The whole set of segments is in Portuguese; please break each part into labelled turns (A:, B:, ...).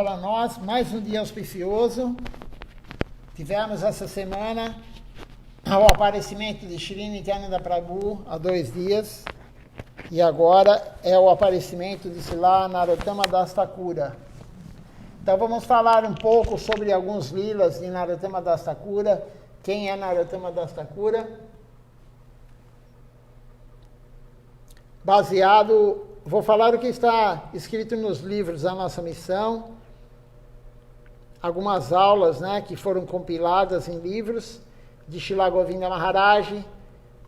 A: Para nós, mais um dia auspicioso. Tivemos essa semana o aparecimento de Shri Nityananda Prabhu há 2 dias. E agora é o aparecimento de Srila Narottama Das Thakura. Então vamos falar um pouco sobre alguns lilas de Narottama Das Thakura. Quem é Narottama Das Thakura? Vou falar o que está escrito nos livros da nossa missão. Algumas aulas, que foram compiladas em livros de Srila Govinda Maharaj,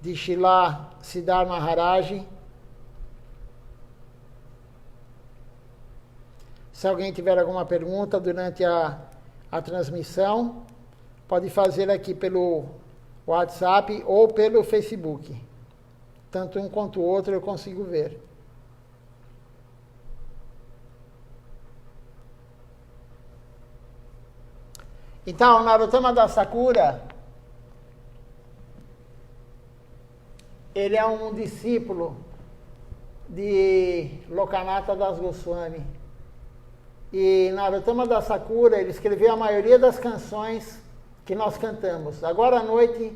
A: de Srila Siddhar Maharaj. Se alguém tiver alguma pergunta durante a transmissão, pode fazer aqui pelo WhatsApp ou pelo Facebook. Tanto um quanto o outro eu consigo ver. Então, Narottama Das Thakura, ele é um discípulo de Lokanatha Das Goswami. E Narottama Das Thakura, ele escreveu a maioria das canções que nós cantamos. Agora à noite,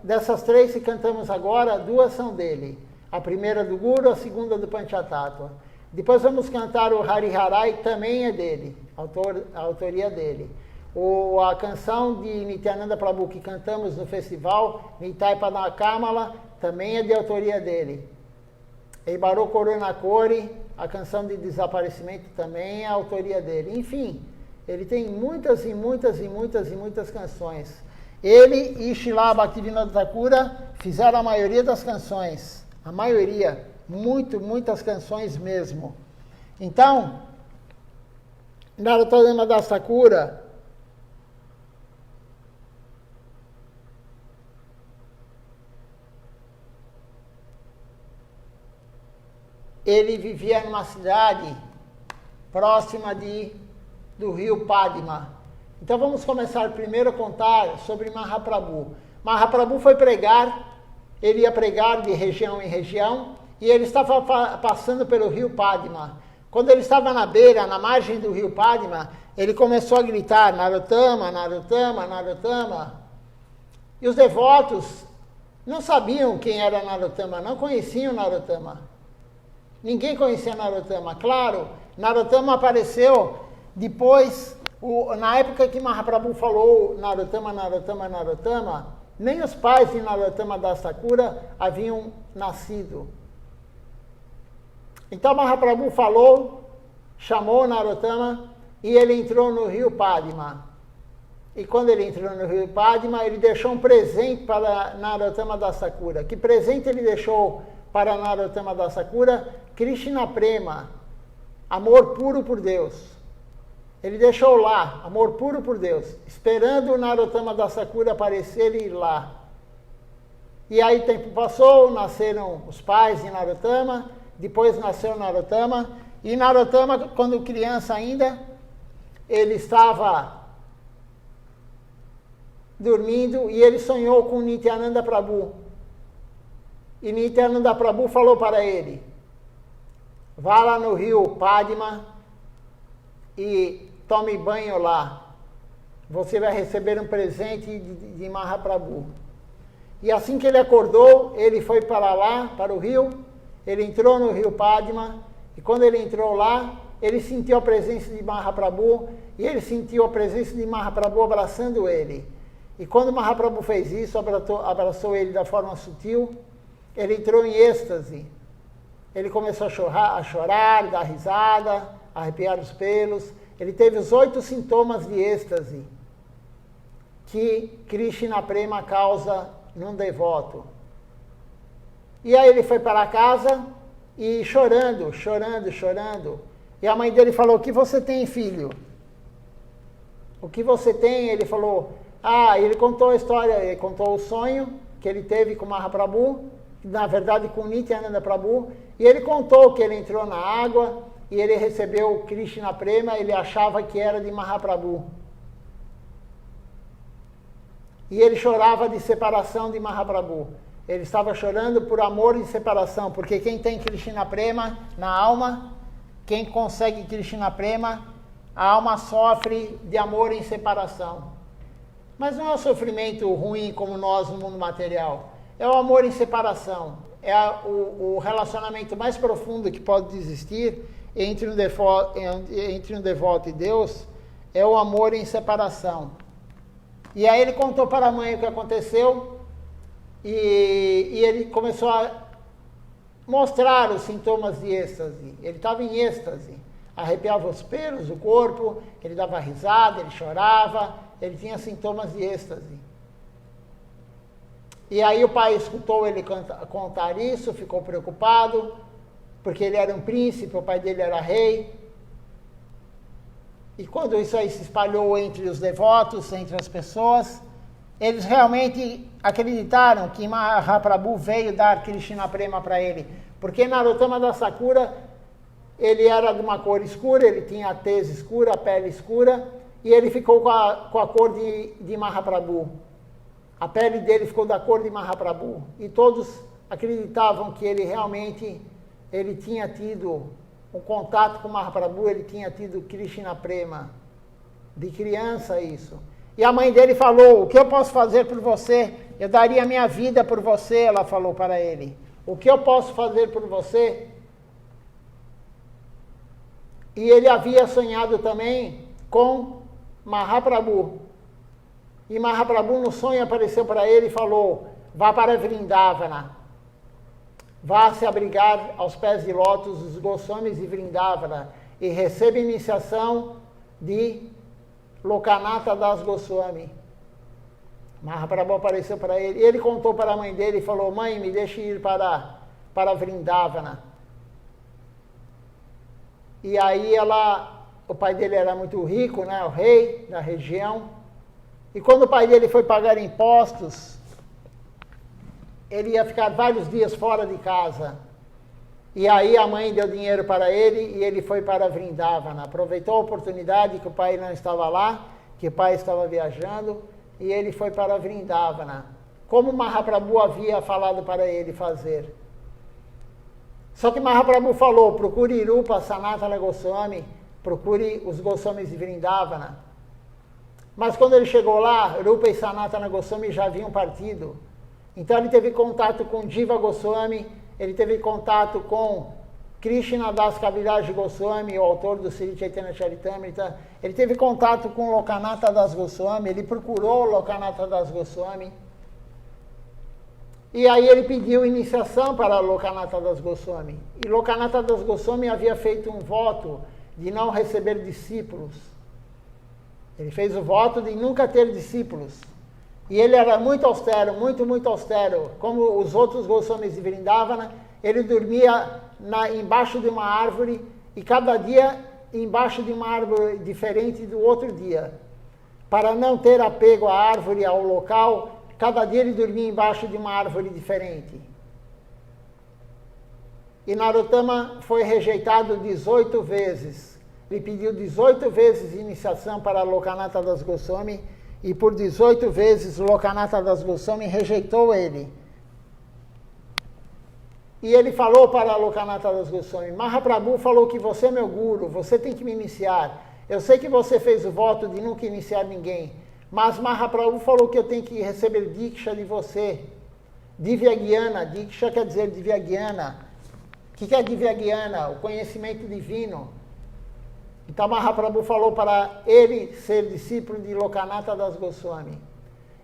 A: dessas 3 que cantamos agora, 2 são dele. A primeira do Guru, a segunda do Panchatattva. Depois vamos cantar o Hariharai, também é dele, a autoria dele. A canção de Nityananda Prabhu que cantamos no festival, Nitai Padakamala, também é de autoria dele. Eibaro Koronakori, a canção de desaparecimento, também é a autoria dele. Enfim, ele tem muitas e muitas e muitas e muitas canções. Ele e Srila Bhaktivinoda Thakura fizeram a maioria das canções. A maioria. Muitas canções mesmo. Então, Narottama Das Thakura, ele vivia numa cidade próxima do rio Padma. Então vamos começar primeiro a contar sobre Mahaprabhu. Mahaprabhu foi pregar, ele ia pregar de região em região, e ele estava passando pelo rio Padma. Quando ele estava na beira, na margem do rio Padma, ele começou a gritar, Narottama, Narottama, Narottama. E os devotos não sabiam quem era Narottama, não conheciam Narottama. Ninguém conhecia Narottama. Claro, Narottama apareceu depois, na época que Mahaprabhu falou Narottama, Narottama, Narottama, nem os pais de Narottama Das Thakura haviam nascido. Então Mahaprabhu chamou Narottama e ele entrou no rio Padma. E quando ele entrou no rio Padma, ele deixou um presente para Narottama Das Thakura. Que presente ele deixou para Narottama Das Thakura? Krishna Prema, amor puro por Deus. Ele deixou lá, amor puro por Deus, esperando o Narottama Das Thakura aparecer e ir lá. E aí o tempo passou, nasceram os pais de Narottama, depois nasceu Narottama, e Narottama, quando criança ainda, ele estava dormindo e ele sonhou com Nityananda Prabhu. E Nityananda Prabhu falou para ele, vá lá no rio Padma e tome banho lá. Você vai receber um presente de Mahaprabhu. E assim que ele acordou, ele foi para lá, para o rio, ele entrou no rio Padma, e quando ele entrou lá, ele sentiu a presença de Mahaprabhu, e ele sentiu a presença de Mahaprabhu abraçando ele. E quando Mahaprabhu fez isso, abraçou ele da forma sutil, ele entrou em êxtase. Ele começou a chorar, dar risada, arrepiar os pelos. Ele teve os 8 sintomas de êxtase que Krishna Prema causa num devoto. E aí ele foi para casa e chorando. E a mãe dele falou, o que você tem, filho? O que você tem? Ele falou, ele contou a história, ele contou o sonho que ele teve com Mahaprabhu, na verdade com Nityananda Prabhu, e ele contou que ele entrou na água e ele recebeu Krishna Prema, ele achava que era de Mahaprabhu. E ele chorava de separação de Mahaprabhu. Ele estava chorando por amor e separação, porque quem tem Krishna Prema na alma quem consegue Krishna Prema, a alma sofre de amor em separação. Mas não é um sofrimento ruim como nós no mundo material. É o amor em separação. É o relacionamento mais profundo que pode existir entre um devoto e Deus, é o amor em separação. E aí ele contou para a mãe o que aconteceu, e ele começou a mostrar os sintomas de êxtase. Ele estava em êxtase, arrepiava os pelos do corpo, ele dava risada, ele chorava, ele tinha sintomas de êxtase. E aí o pai escutou ele contar isso, ficou preocupado, porque ele era um príncipe, o pai dele era rei. E quando isso aí se espalhou entre os devotos, entre as pessoas, eles realmente acreditaram que Mahaprabhu veio dar Krishna Prema para ele. Porque Narottama Das Thakura, ele era de uma cor escura, ele tinha a tez escura, a pele escura, e ele ficou com a cor de Mahaprabhu. A pele dele ficou da cor de Mahaprabhu. E todos acreditavam que ele realmente tinha tido um contato com Mahaprabhu, ele tinha tido Krishna Prema. De criança isso. E a mãe dele falou, o que eu posso fazer por você? Eu daria minha vida por você, ela falou para ele. O que eu posso fazer por você? E ele havia sonhado também com Mahaprabhu. E Mahaprabhu no sonho apareceu para ele e falou, vá para Vrindavana. Vá se abrigar aos pés de lótus dos Goswamis de Vrindavana e receba iniciação de Lokanatha Das Goswami. Mahaprabhu apareceu para ele. E ele contou para a mãe dele e falou, mãe, me deixe ir para Vrindavana. E aí o pai dele era muito rico, né, o rei da região. E quando o pai dele foi pagar impostos, ele ia ficar vários dias fora de casa. E aí a mãe deu dinheiro para ele e ele foi para Vrindavana. Aproveitou a oportunidade que o pai não estava lá, que o pai estava viajando, e ele foi para Vrindavana, como Mahaprabhu havia falado para ele fazer. Só que Mahaprabhu falou, procure Rupa Sanatana Goswami, procure os Goswamis de Vrindavana. Mas quando ele chegou lá, Rupa e Sanatana Goswami já haviam partido. Então ele teve contato com Jiva Goswami, ele teve contato com Krishna Das Kaviraj Goswami, o autor do Sri Chaitanya Charitamrita. Ele teve contato com Lokanatha Das Goswami, ele procurou Lokanatha Das Goswami. E aí ele pediu iniciação para Lokanatha Das Goswami. E Lokanatha Das Goswami havia feito um voto de não receber discípulos. Ele fez o voto de nunca ter discípulos. E ele era muito austero, muito austero. Como os outros Goswamis de Vrindavana, ele dormia embaixo de uma árvore e cada dia embaixo de uma árvore diferente do outro dia. Para não ter apego à árvore, ao local, cada dia ele dormia embaixo de uma árvore diferente. E Narottama foi rejeitado 18 vezes. Ele pediu 18 vezes iniciação para Lokanatha Das Goswami e por 18 vezes Lokanatha Das Goswami rejeitou ele. E ele falou para Lokanatha Das Goswami, Mahaprabhu falou que você é meu guru, você tem que me iniciar. Eu sei que você fez o voto de nunca iniciar ninguém, mas Mahaprabhu falou que eu tenho que receber Diksha de você. Divyagyana, Diksha quer dizer Divyagyana. O que é Divyagyana? O conhecimento divino. Então Mahaprabhu falou para ele ser discípulo de Lokanatha Das Goswami.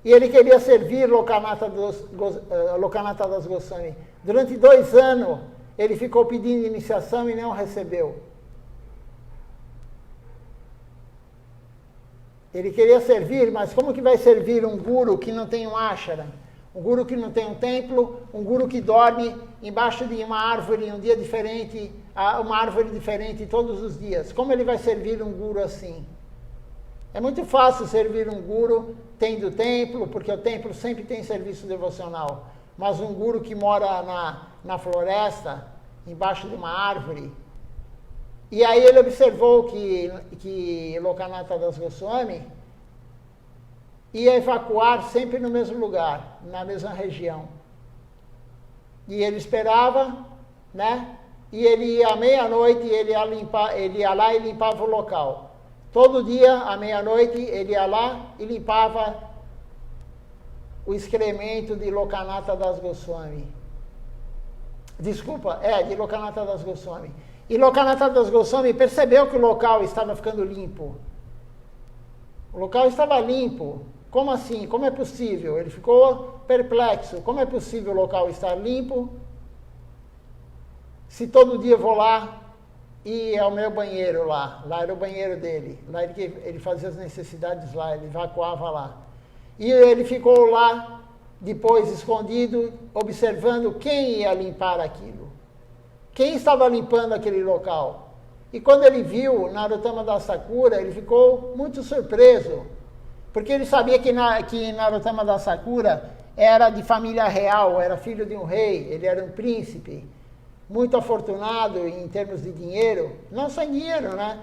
A: E ele queria servir Lokanatha Das Goswami. Durante 2 anos ele ficou pedindo iniciação e não recebeu. Ele queria servir, mas como que vai servir um guru que não tem um ashram? Um guru que não tem um templo, um guru que dorme embaixo de uma árvore em um dia diferente, uma árvore diferente todos os dias. Como ele vai servir um guru assim? É muito fácil servir um guru tendo templo, porque o templo sempre tem serviço devocional. Mas um guru que mora na floresta, embaixo de uma árvore. E aí ele observou que Lokanatha Das Goswami ia evacuar sempre no mesmo lugar, na mesma região. E ele esperava, né? e ele ia à meia-noite, ele ia lá e limpava o local. Todo dia, à meia-noite, ele ia lá e limpava o excremento de Lokanatha Das Goswami. Desculpa, de Lokanatha Das Goswami. E Lokanatha Das Goswami percebeu que o local estava ficando limpo. O local estava limpo. Como assim? Como é possível? Ele ficou perplexo. Como é possível o local estar limpo se todo dia eu vou lá e é o meu banheiro lá? Lá era o banheiro dele. Lá ele fazia as necessidades lá, ele evacuava lá. E ele ficou lá, depois escondido, observando quem ia limpar aquilo. Quem estava limpando aquele local? E quando ele viu Narottama Das Thakura, ele ficou muito surpreso, porque ele sabia que Narottama Das Thakura era de família real, era filho de um rei, ele era um príncipe, muito afortunado em termos de dinheiro, não só em dinheiro, né?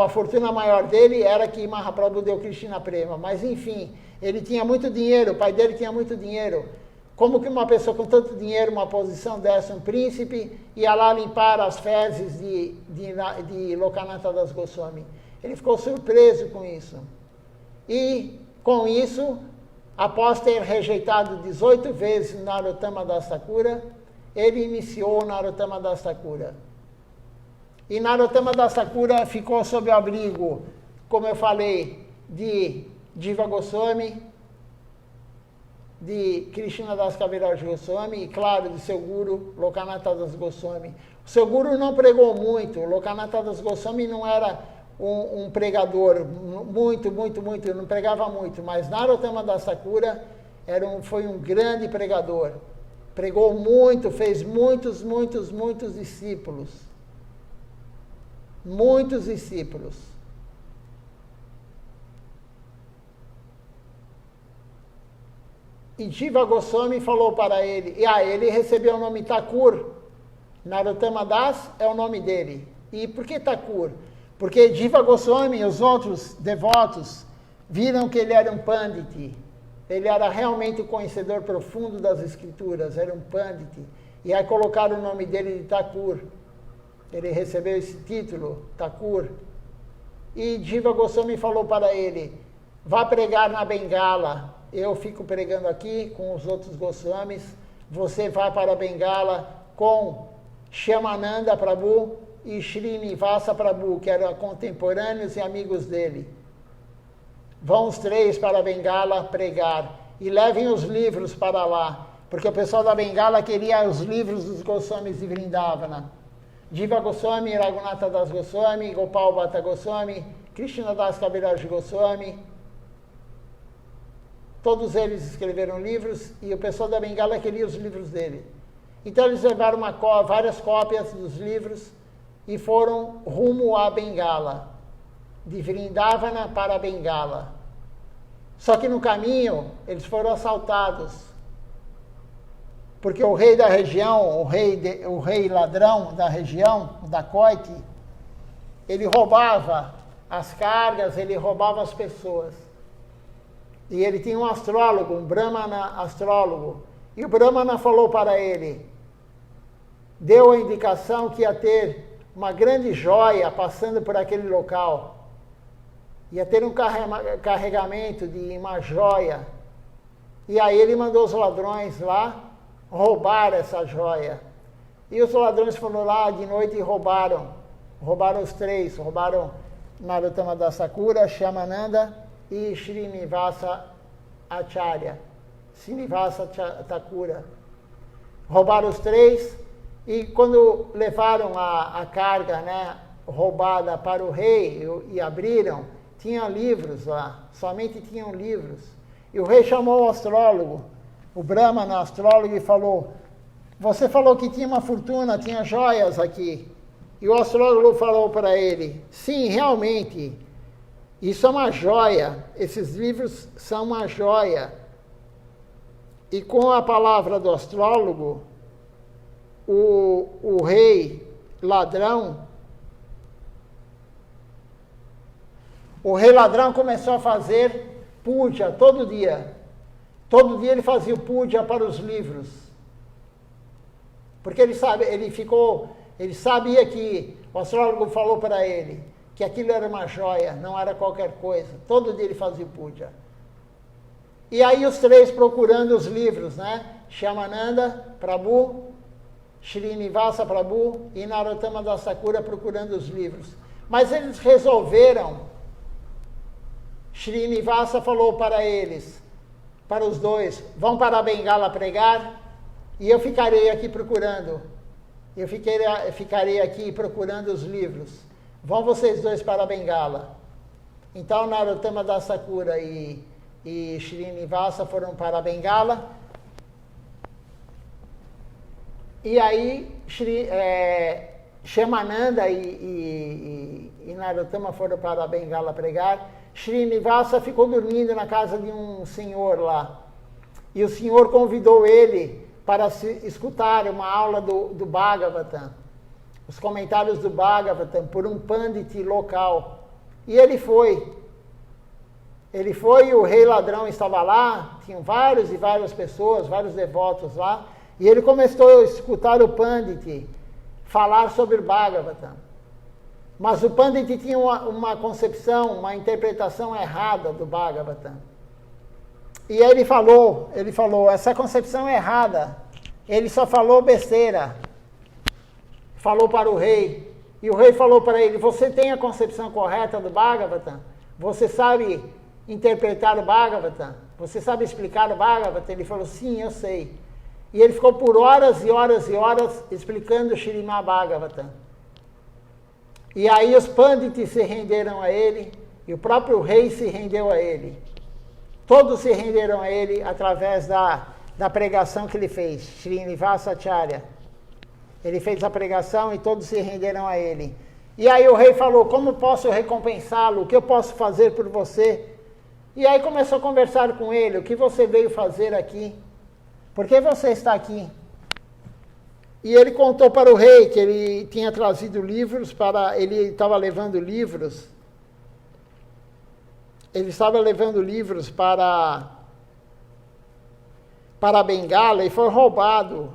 A: A fortuna maior dele era que Mahaprabhu deu Krishna Prema, mas enfim, ele tinha muito dinheiro, o pai dele tinha muito dinheiro. Como que uma pessoa com tanto dinheiro, uma posição dessa, um príncipe, ia lá limpar as fezes de Lokanatha Das Goswami? Ele ficou surpreso com isso. E, com isso, após ter rejeitado 18 vezes Narottama Das Thakura, ele iniciou Narottama Das Thakura. E Narottama Das Thakura ficou sob o abrigo, como eu falei, de Jiva Goswami, de Krishna Das Kaviraj Goswami e, claro, de seu guru, Lokanatha Das Goswami. O seu guru não pregou muito, Lokanatha Das Goswami não era um pregador muito, não pregava muito, mas Narottama Das Thakura foi um grande pregador. Pregou muito, fez muitos discípulos. Muitos discípulos. E Jiva Goswami falou para ele, ele recebeu o nome Thakur. Narottama Das é o nome dele. E por que Thakur? Porque Jiva Goswami e os outros devotos viram que ele era um pandit. Ele era realmente um conhecedor profundo das escrituras, era um pandit. E aí colocaram o nome dele de Thakur. Ele recebeu esse título, Thakur. E Jiva Goswami falou para ele, vá pregar na Bengala. Eu fico pregando aqui com os outros Goswamis. Você vai para a Bengala com Shyamananda Prabhu e Srinivasa Prabhu, que eram contemporâneos e amigos dele. Vão os três para a Bengala pregar. E levem os livros para lá, porque o pessoal da Bengala queria os livros dos Goswamis de Vrindavana. Jiva Goswami, Raghunatha Das Goswami, Gopal Bhatta Goswami, Krishna Das Kaviraj Goswami. Todos eles escreveram livros e o pessoal da Bengala queria os livros dele. Então eles levaram várias cópias dos livros e foram rumo à Bengala, de Vrindavana para a Bengala. Só que no caminho eles foram assaltados, porque o rei da região, o rei ladrão da região, da Koiti, ele roubava as cargas, ele roubava as pessoas. E ele tinha um astrólogo, um Brahmana astrólogo. E o Brahmana falou para ele, deu a indicação que ia ter uma grande joia passando por aquele local. Ia ter um carregamento de uma joia. E aí ele mandou os ladrões lá roubar essa joia. E os ladrões foram lá de noite e roubaram. Roubaram os três. Roubaram Narottama Das Thakura, Shyamananda e Srinivasa Acharya, Srinivasa Thakura. Roubaram os três e quando levaram a carga, né, roubada para o rei e abriram, tinha livros lá, somente tinham livros. E o rei chamou o astrólogo, o Brahmana astrólogo, e falou, você falou que tinha uma fortuna, tinha joias aqui. E o astrólogo falou para ele, sim, realmente, isso é uma joia, esses livros são uma joia. E com a palavra do astrólogo, o rei ladrão começou a fazer puja todo dia. Todo dia ele fazia o puja para os livros. Porque ele sabe, Ele sabia que o astrólogo falou para ele que aquilo era uma joia, não era qualquer coisa. Todo dia ele fazia puja. E aí os três procurando os livros, né? Shyamananda Prabhu, Srinivasa Prabhu e Narottama Das Thakura procurando os livros. Mas eles resolveram, Srinivasa falou para eles, para os dois, vão para a Bengala pregar e eu ficarei aqui procurando. Eu ficarei aqui procurando os livros. Vão vocês dois para a Bengala. Então Narottama Das Thakura e Srinivasa foram para a Bengala. E aí Shyamananda e Narottama foram para a Bengala pregar. Srinivasa ficou dormindo na casa de um senhor lá. E o senhor convidou ele para escutar uma aula do Bhagavatam, os comentários do Bhagavatam, por um pandit local. E ele foi. Ele foi e o rei ladrão estava lá, tinham várias e várias pessoas, vários devotos lá, e ele começou a escutar o pandit falar sobre o Bhagavatam. Mas o pandit tinha uma concepção, uma interpretação errada do Bhagavatam. E aí ele falou, essa concepção é errada. Ele só falou besteira. Falou para o rei. E o rei falou para ele, você tem a concepção correta do Bhagavatam? Você sabe interpretar o Bhagavatam? Você sabe explicar o Bhagavatam? Ele falou, sim, eu sei. E ele ficou por horas e horas e horas explicando o Śrīmad Bhagavatam. E aí os pandits se renderam a ele, e o próprio rei se rendeu a ele. Todos se renderam a ele através da pregação que ele fez, Srinivasa Acharya. Ele fez a pregação e todos se renderam a ele. E aí o rei falou, como posso recompensá-lo? O que eu posso fazer por você? E aí começou a conversar com ele, o que você veio fazer aqui? Por que você está aqui? E ele contou para o rei que ele tinha trazido livros ele estava levando livros. Ele estava levando livros para a Bengala e foi roubado.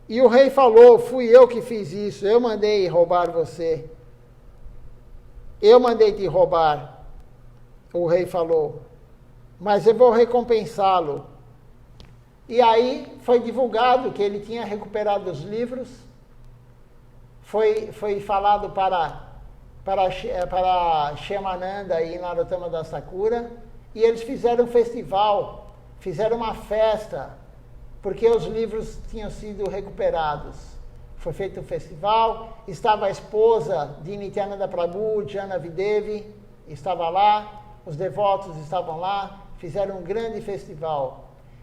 A: E o rei falou, fui eu que fiz isso, eu mandei roubar você. Eu mandei te roubar, o rei falou, mas eu vou recompensá-lo. E aí foi divulgado que ele tinha recuperado os livros, foi falado para Shyamananda e Narottama Das Thakura, e eles fizeram um festival, fizeram uma festa, porque os livros tinham sido recuperados. Foi feito um festival, estava a esposa de Nityananda Prabhu, Jana Videvi, estava lá, os devotos estavam lá, fizeram um grande festival.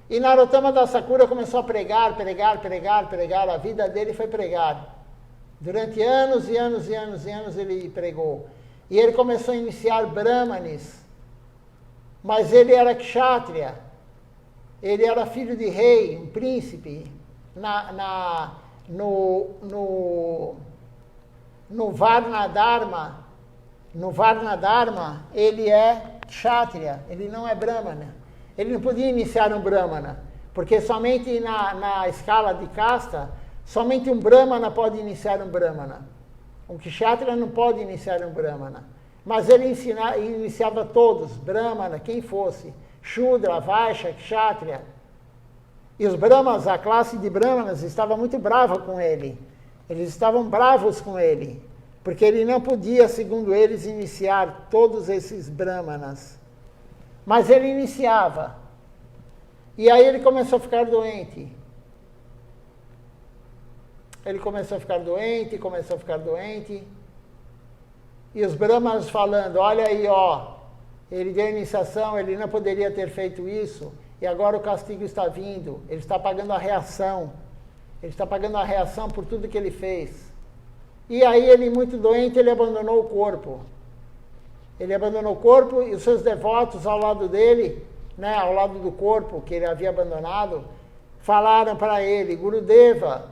A: E Narottama Das Thakura começou a pregar, a vida dele foi pregar. Durante anos e anos e anos e anos ele pregou. E ele começou a iniciar brahmanes, mas ele era kshatriya, ele era filho de rei, um príncipe. No Varna Dharma, ele é kshatriya, ele não é brahmana. Ele não podia iniciar um brahmana, porque somente na escala de casta, somente um brahmana pode iniciar um brahmana. Um kshatriya não pode iniciar um brahmana. Mas ele iniciava todos, brahmana, quem fosse, shudra, vaishya, kshatriya. E os brahmanas, a classe de brahmanas, estava muito brava com ele. Eles estavam bravos com ele, porque ele não podia, segundo eles, iniciar todos esses brahmanas. Mas ele iniciava. E aí ele começou a ficar doente. Ele começou a ficar doente. E os brahmanas falando, olha aí, ó, ele deu iniciação, ele não poderia ter feito isso, e agora o castigo está vindo, ele está pagando a reação. Ele está pagando a reação por tudo que ele fez. E aí ele, muito doente, ele abandonou o corpo. Ele abandonou o corpo e os seus devotos ao lado dele, né, ao lado do corpo que ele havia abandonado, falaram para ele, Gurudeva,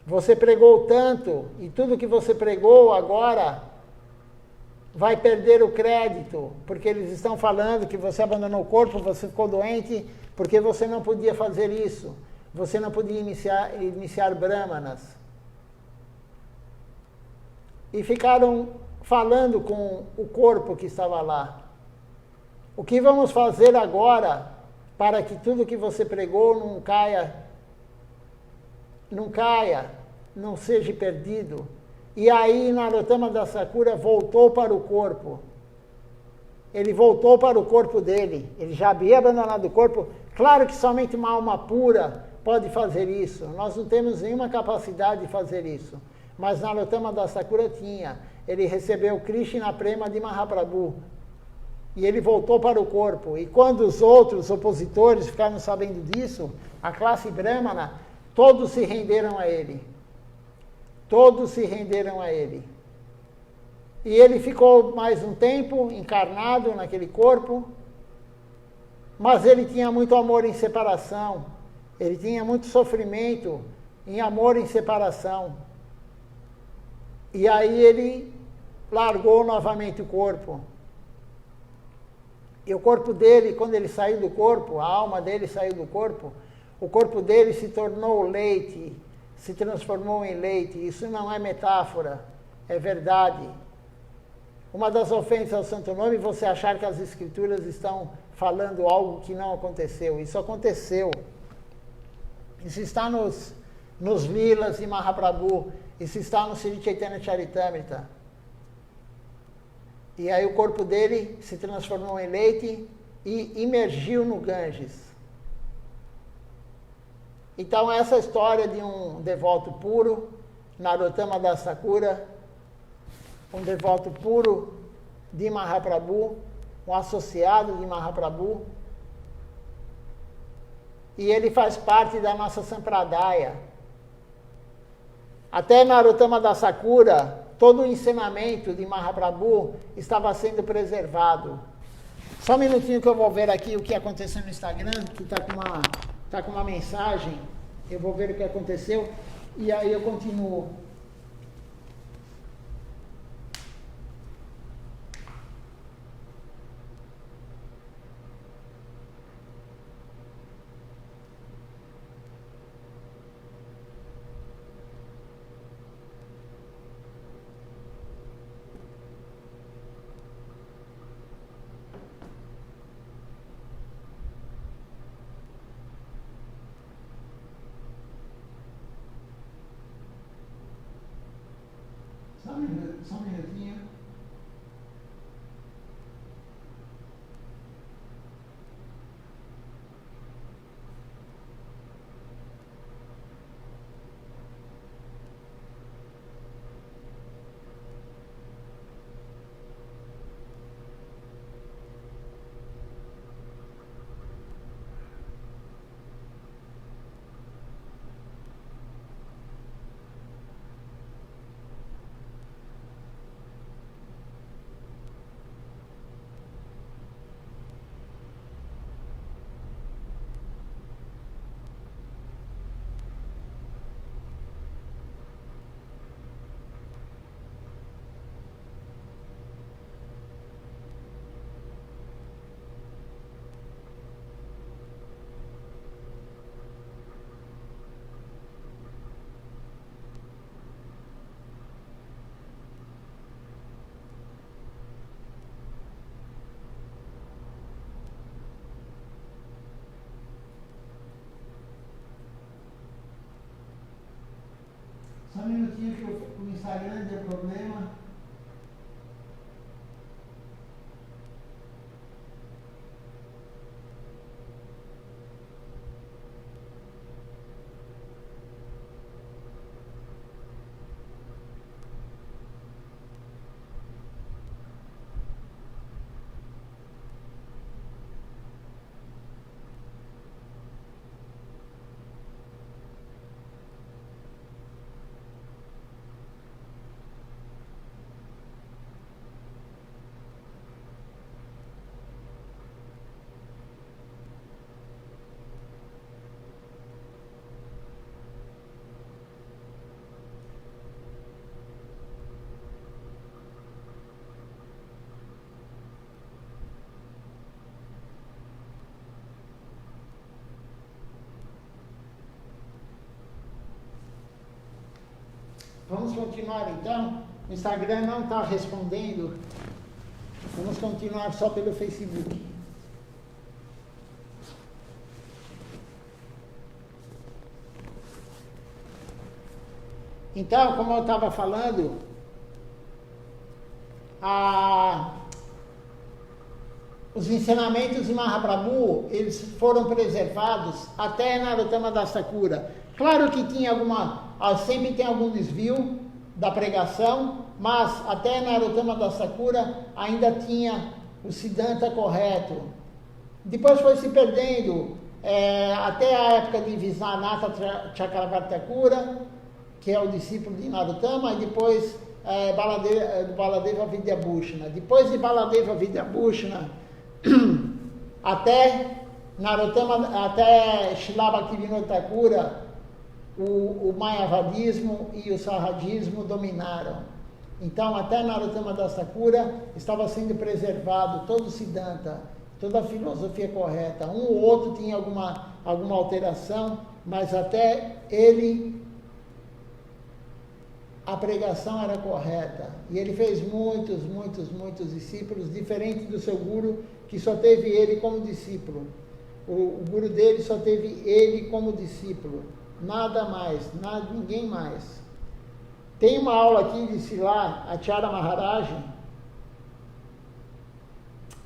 A: você pregou tanto e tudo que você pregou agora vai perder o crédito, porque eles estão falando que você abandonou o corpo, você ficou doente, porque você não podia fazer isso, você não podia iniciar brahmanas. e ficaram falando com o corpo que estava lá. O que vamos fazer agora para que tudo que você pregou não caia, não seja perdido? E aí Narottama Dasakura voltou para o corpo. Ele voltou para o corpo dele. Ele já havia abandonado o corpo. Claro que somente uma alma pura pode fazer isso. Nós não temos nenhuma capacidade de fazer isso. Mas Narottama Dasakura tinha. Ele recebeu Krishna Prema de Mahaprabhu. E ele voltou para o corpo. E quando os outros opositores ficaram sabendo disso, a classe Brahmana, todos se renderam a ele. Todos se renderam a ele. E ele ficou mais um tempo encarnado naquele corpo, mas ele tinha muito amor em separação. Ele tinha muito sofrimento em amor em separação. E aí ele largou novamente o corpo. E o corpo dele, quando ele saiu do corpo, a alma dele saiu do corpo, o corpo dele se tornou leite, se transformou em leite. Isso não é metáfora, é verdade. Uma das ofensas ao Santo Nome é você achar que as Escrituras estão falando algo que não aconteceu. Isso aconteceu. Isso está nos Lilas de Mahaprabhu. Isso está no Sri Chaitanya Charitamrita. E aí o corpo dele se transformou em leite e imergiu no Ganges. Então essa é a história de um devoto puro, Narottama Dasakura, um devoto puro de Mahaprabhu, um associado de Mahaprabhu. E ele faz parte da nossa Sampradaya. Até Narottama Dasakura, todo o ensinamento de Mahaprabhu estava sendo preservado. Só um minutinho que eu vou ver aqui o que aconteceu no Instagram, que está com uma mensagem. Eu vou ver o que aconteceu e aí eu continuo. Só um minutinho. Só um minutinho que o Instagram deu problema. Vamos continuar então? O Instagram não está respondendo. Vamos continuar só pelo Facebook. Então, como eu estava falando, os ensinamentos de Mahaprabhu, eles foram preservados até Narottama Das Thakura. Claro que tinha sempre tem algum desvio da pregação, mas até Narottama Das Thakura ainda tinha o Siddhanta correto. Depois foi se perdendo, até a época de Viswanatha Chakravarti Thakura, que é o discípulo de Narottama, e depois Baladeva Vidyabhushana. Depois de Baladeva Vidyabhushana, até Srila Bhaktivinoda Thakura, o Mayavadismo e o Sarradismo dominaram. Então, até Narottama Das Thakura estava sendo preservado todo o Siddhanta, toda a filosofia correta. Um ou outro tinha alguma alteração, mas até ele, a pregação era correta. E ele fez muitos discípulos, diferente do seu guru, que só teve ele como discípulo. O guru dele só teve ele como discípulo. Nada mais, ninguém mais. Tem uma aula aqui de Srila Acharya Maharaj.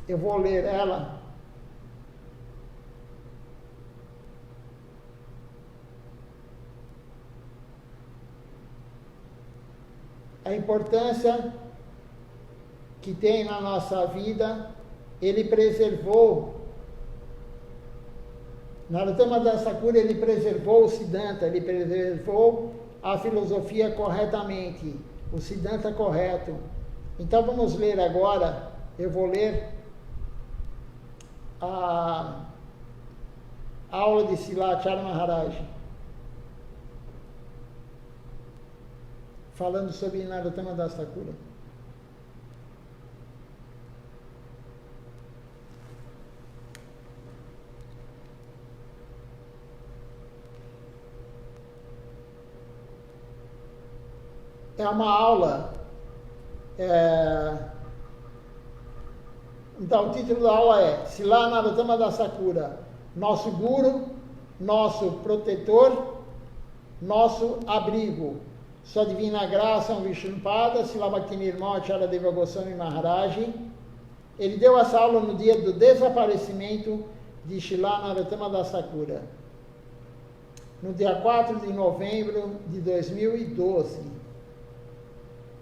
A: Eu vou ler ela. A importância que tem na nossa vida, ele preservou. Narottama Das Thakura, ele preservou o Siddhanta, ele preservou a filosofia corretamente, o Siddhanta correto. Então vamos ler agora, eu vou ler a aula de Srila Acharya Maharaj, falando sobre Narottama Das Thakura. É uma aula. Então, o título da aula é Srila Narottama Das Thakura, nosso guru, nosso protetor, nosso abrigo. Sua divina graça, Vishnupada, Srila Bhaktinirmal Acharya Deva Goswami Maharaj. Ele deu essa aula no dia do desaparecimento de Srila Narottama Das Thakura, no dia 4 de novembro de 2012.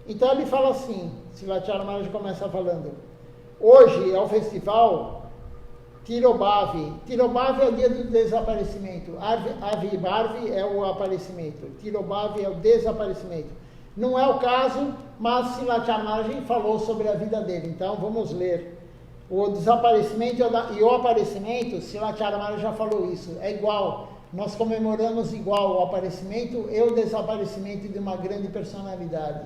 A: Então ele fala assim, Srila Acharya Maharaj começa falando: hoje é o festival Tirobhavi. Tirobhavi é o dia do desaparecimento. Avivarvi é o aparecimento. Tirobhavi é o desaparecimento. Não é o caso, mas Srila Acharya Maharaj falou sobre a vida dele. Então vamos ler. O desaparecimento e o aparecimento, Srila Acharya Maharaj já falou isso. É igual. Nós comemoramos igual o aparecimento e o desaparecimento de uma grande personalidade.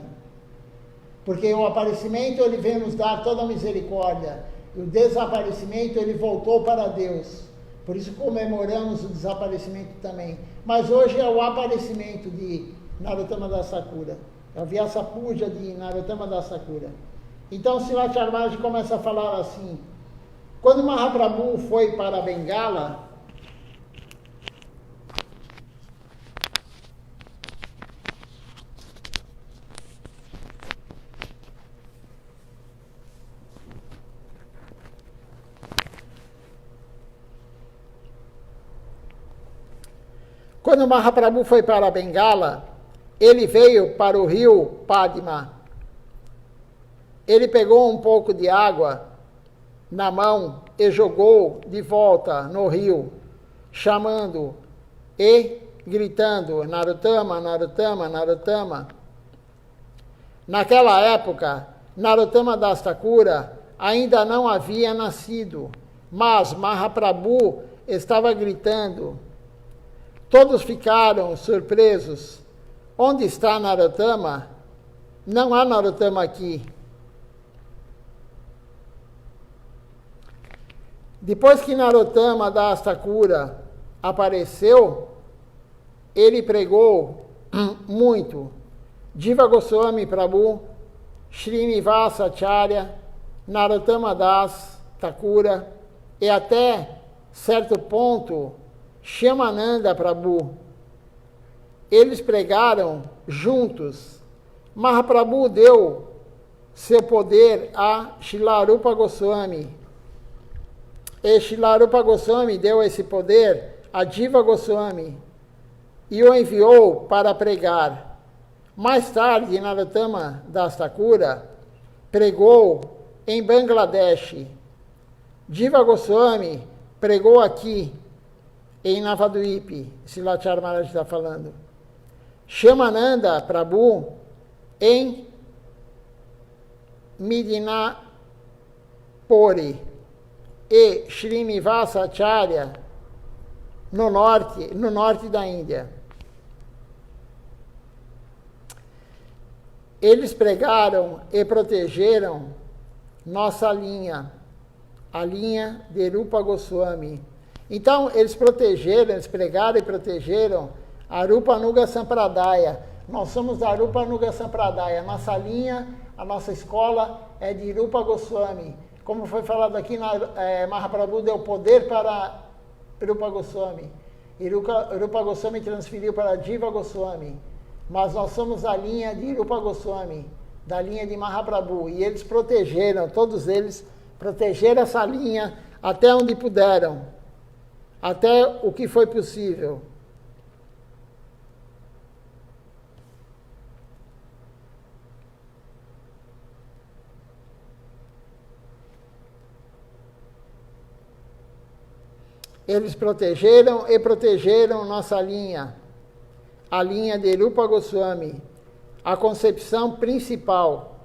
A: Porque o aparecimento, ele veio nos dar toda a misericórdia. E o desaparecimento, ele voltou para Deus. Por isso comemoramos o desaparecimento também. Mas hoje é o aparecimento de Narottama Das Thakura. É a Vyasa Puja de Narottama Das Thakura. Então, Srila Acharya Maharaj começa a falar assim: quando Mahaprabhu foi para Bengala, Quando Mahaprabhu foi para Bengala, ele veio para o rio Padma. Ele pegou um pouco de água na mão e jogou de volta no rio, chamando e gritando: Narottama, Narottama, Narottama. Naquela época, Narottama Das Thakura ainda não havia nascido, mas Mahaprabhu estava gritando. Todos ficaram surpresos. Onde está Narottama? Não há Narottama aqui. Depois que Narottama Das Thakura apareceu, ele pregou muito. Jiva Goswami Prabhu Srinivasa Acharya, Narottama Das Thakura e até certo ponto Shyamananda Prabhu. Eles pregaram juntos. Mahaprabhu deu seu poder a Srila Rupa Goswami. E Srila Rupa Goswami deu esse poder a Jiva Goswami e o enviou para pregar. Mais tarde, Narottama Das Thakura pregou em Bangladesh. Jiva Goswami pregou aqui, em Navadvip, Silachar Maharaj está falando. Shyamananda Prabhu em Midinapuri e Srinivasa Acharya no norte da Índia. Eles pregaram e protegeram nossa linha, a linha de Rupa Goswami. Então, eles pregaram e protegeram a Rupa Nuga Sampradaya. Nós somos da Rupa Nuga Sampradaya. Nossa linha, a nossa escola é de Rupa Goswami. Como foi falado aqui, Mahaprabhu deu poder para Rupa Goswami. E Rupa Goswami transferiu para Jiva Goswami. Mas nós somos a linha de Rupa Goswami, da linha de Mahaprabhu. E eles protegeram, todos eles protegeram essa linha até onde puderam, até o que foi possível. Eles protegeram e protegeram nossa linha, a linha de Rupa Goswami, a concepção principal.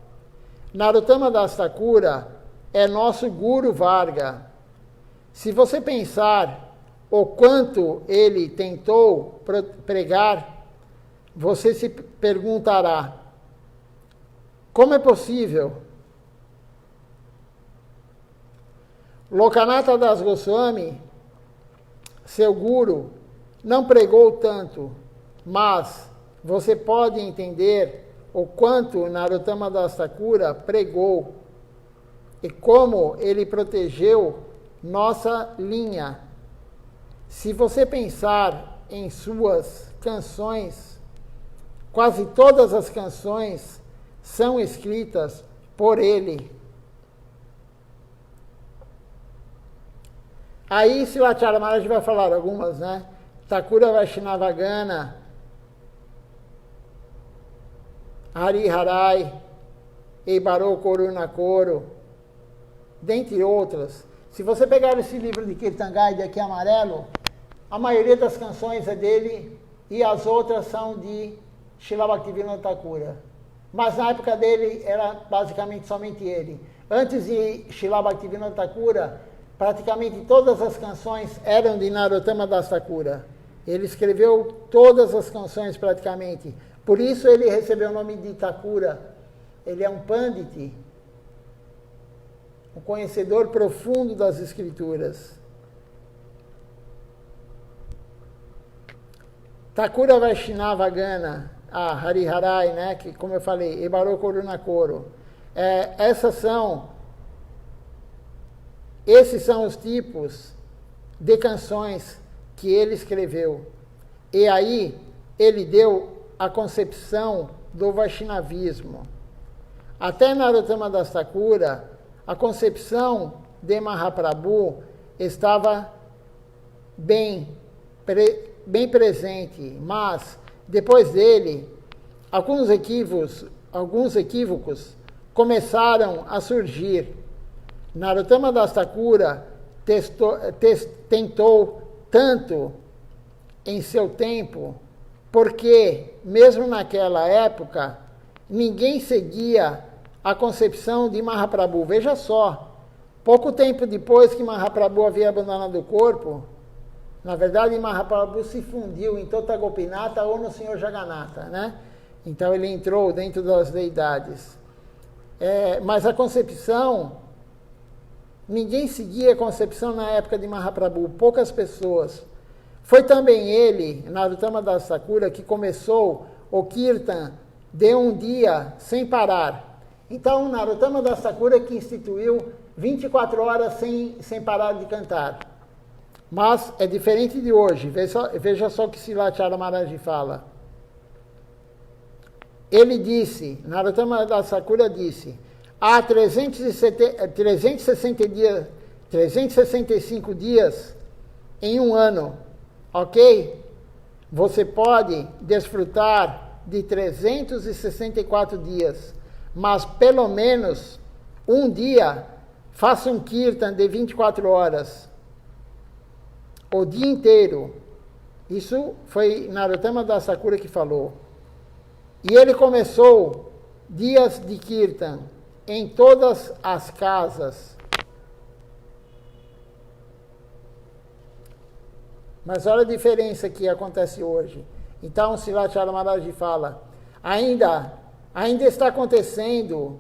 A: Narottama Das Thakura é nosso Guru Varga. Se você pensar o quanto ele tentou pregar, você se perguntará, como é possível? Lokanatha Das Goswami, seu guru, não pregou tanto, mas você pode entender o quanto Narottama Das Thakura pregou e como ele protegeu nossa linha. Se você pensar em suas canções, quase todas as canções são escritas por ele. Aí Silachar Maharaj vai falar algumas, né? Thakura Vaishnavagana, Hari Harai, Eibaro Koruna Koro, dentre outras. Se você pegar esse livro de Kirtan Guide aqui amarelo, a maioria das canções é dele e as outras são de Srila Bhaktivinoda Thakura. Mas na época dele era basicamente somente ele. Antes de Srila Bhaktivinoda Thakura, praticamente todas as canções eram de Narottama Das Thakura. Ele escreveu todas as canções praticamente. Por isso ele recebeu o nome de Thakura. Ele é um Pandit, um conhecedor profundo das escrituras. Thakura Vaishnavagana, Hari Harai, né, que como eu falei, Ebaro Koruna Koro. Esses são os tipos de canções que ele escreveu. E aí ele deu a concepção do Vaishnavismo. Até Narottama Das Thakura, a concepção de Mahaprabhu estava bem presente, mas depois dele, alguns equívocos começaram a surgir. Narottama Das Thakura tentou tanto em seu tempo, porque mesmo naquela época ninguém seguia a concepção de Mahaprabhu. Veja só, pouco tempo depois que Mahaprabhu havia abandonado o corpo, na verdade Mahaprabhu se fundiu em Tota Gopinatha ou no Senhor Jagannatha, né? Então ele entrou dentro das deidades. Mas a concepção, ninguém seguia a concepção na época de Mahaprabhu, poucas pessoas. Foi também ele, Narottama Das Thakura, que começou o Kirtan de um dia sem parar. Então, Narottama Das Thakura que instituiu 24 horas sem parar de cantar. Mas é diferente de hoje. Veja só o que Srilacharya Maharaj fala. Ele disse, Narottama Das Thakura disse, há 365 dias em um ano, ok? Você pode desfrutar de 364 dias, mas pelo menos um dia faça um kirtan de 24 horas, o dia inteiro. Isso foi Narottama Das Thakura que falou. E ele começou dias de kirtan em todas as casas. Mas olha a diferença que acontece hoje. Então, Srilacharya Maharaj fala, ainda está acontecendo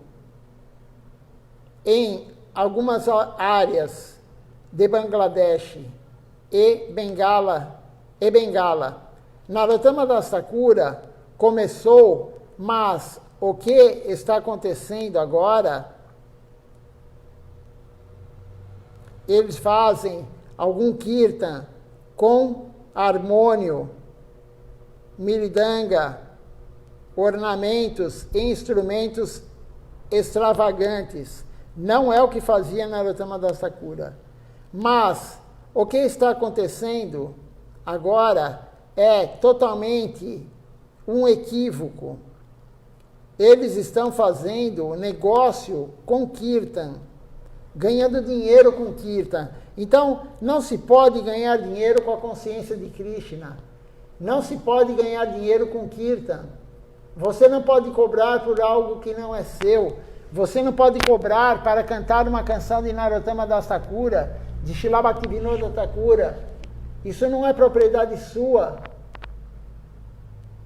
A: em algumas áreas de Bangladesh e Bengala. Narottama Das Thakura começou, mas o que está acontecendo agora, eles fazem algum kirtan com harmônio, miridanga, ornamentos e instrumentos extravagantes. Não é o que fazia Narottama Das Thakura. Mas o que está acontecendo agora é totalmente um equívoco. Eles estão fazendo negócio com kirtan, ganhando dinheiro com kirtan. Então, não se pode ganhar dinheiro com a consciência de Krishna. Não se pode ganhar dinheiro com kirtan. Você não pode cobrar por algo que não é seu. Você não pode cobrar para cantar uma canção de Narottama Das Thakura, de Srila Bhaktivinoda Thakura. Isso não é propriedade sua.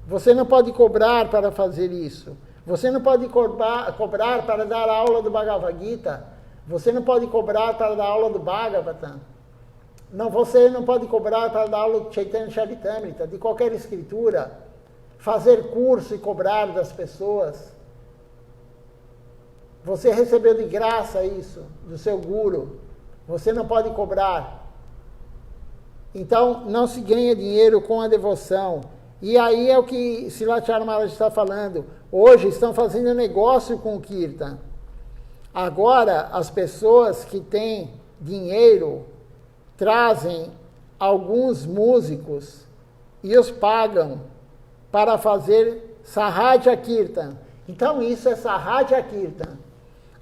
A: Você não pode cobrar para fazer isso. Você não pode cobrar para dar aula do Bhagavad Gita. Você não pode cobrar para dar aula do Bhagavatam. Não, você não pode cobrar para dar aula de Chaitanya Charitamrita, de qualquer escritura. Fazer curso e cobrar das pessoas. Você recebeu de graça isso, do seu guru. Você não pode cobrar. Então, não se ganha dinheiro com a devoção. E aí é o que Srilacharya Maharaj está falando. Hoje estão fazendo negócio com o kirtan. Agora, as pessoas que têm dinheiro trazem alguns músicos e os pagam para fazer Sahaja Kirtan. Então, isso é Sahaja Kirtan.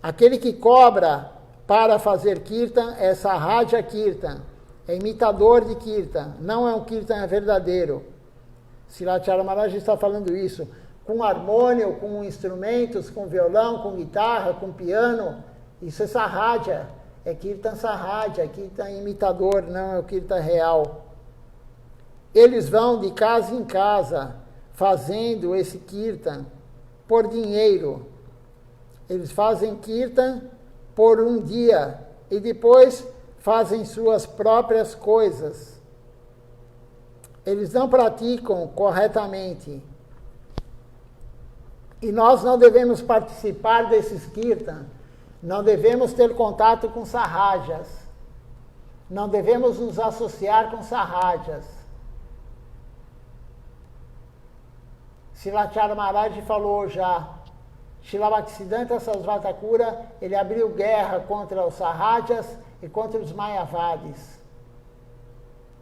A: Aquele que cobra para fazer Kirtan é Sahaja Kirtan. É imitador de Kirtan. Não é um Kirtan verdadeiro. Srilacharya Maharaj está falando isso. Com harmônio, com instrumentos, com violão, com guitarra, com piano. Isso é Sahaja. É Kirtan Sahaja, Kirtan imitador, não é o Kirtan real. Eles vão de casa em casa fazendo esse Kirtan por dinheiro. Eles fazem Kirtan por um dia e depois fazem suas próprias coisas. Eles não praticam corretamente. E nós não devemos participar desses Kirtan. Não devemos ter contato com Sahajas. Não devemos nos associar com Sahajas. Srilacharya Maharaj falou já. Srila Bhaktisiddhanta Sarasvati Thakura, ele abriu guerra contra os Sahajas e contra os Mayavadis.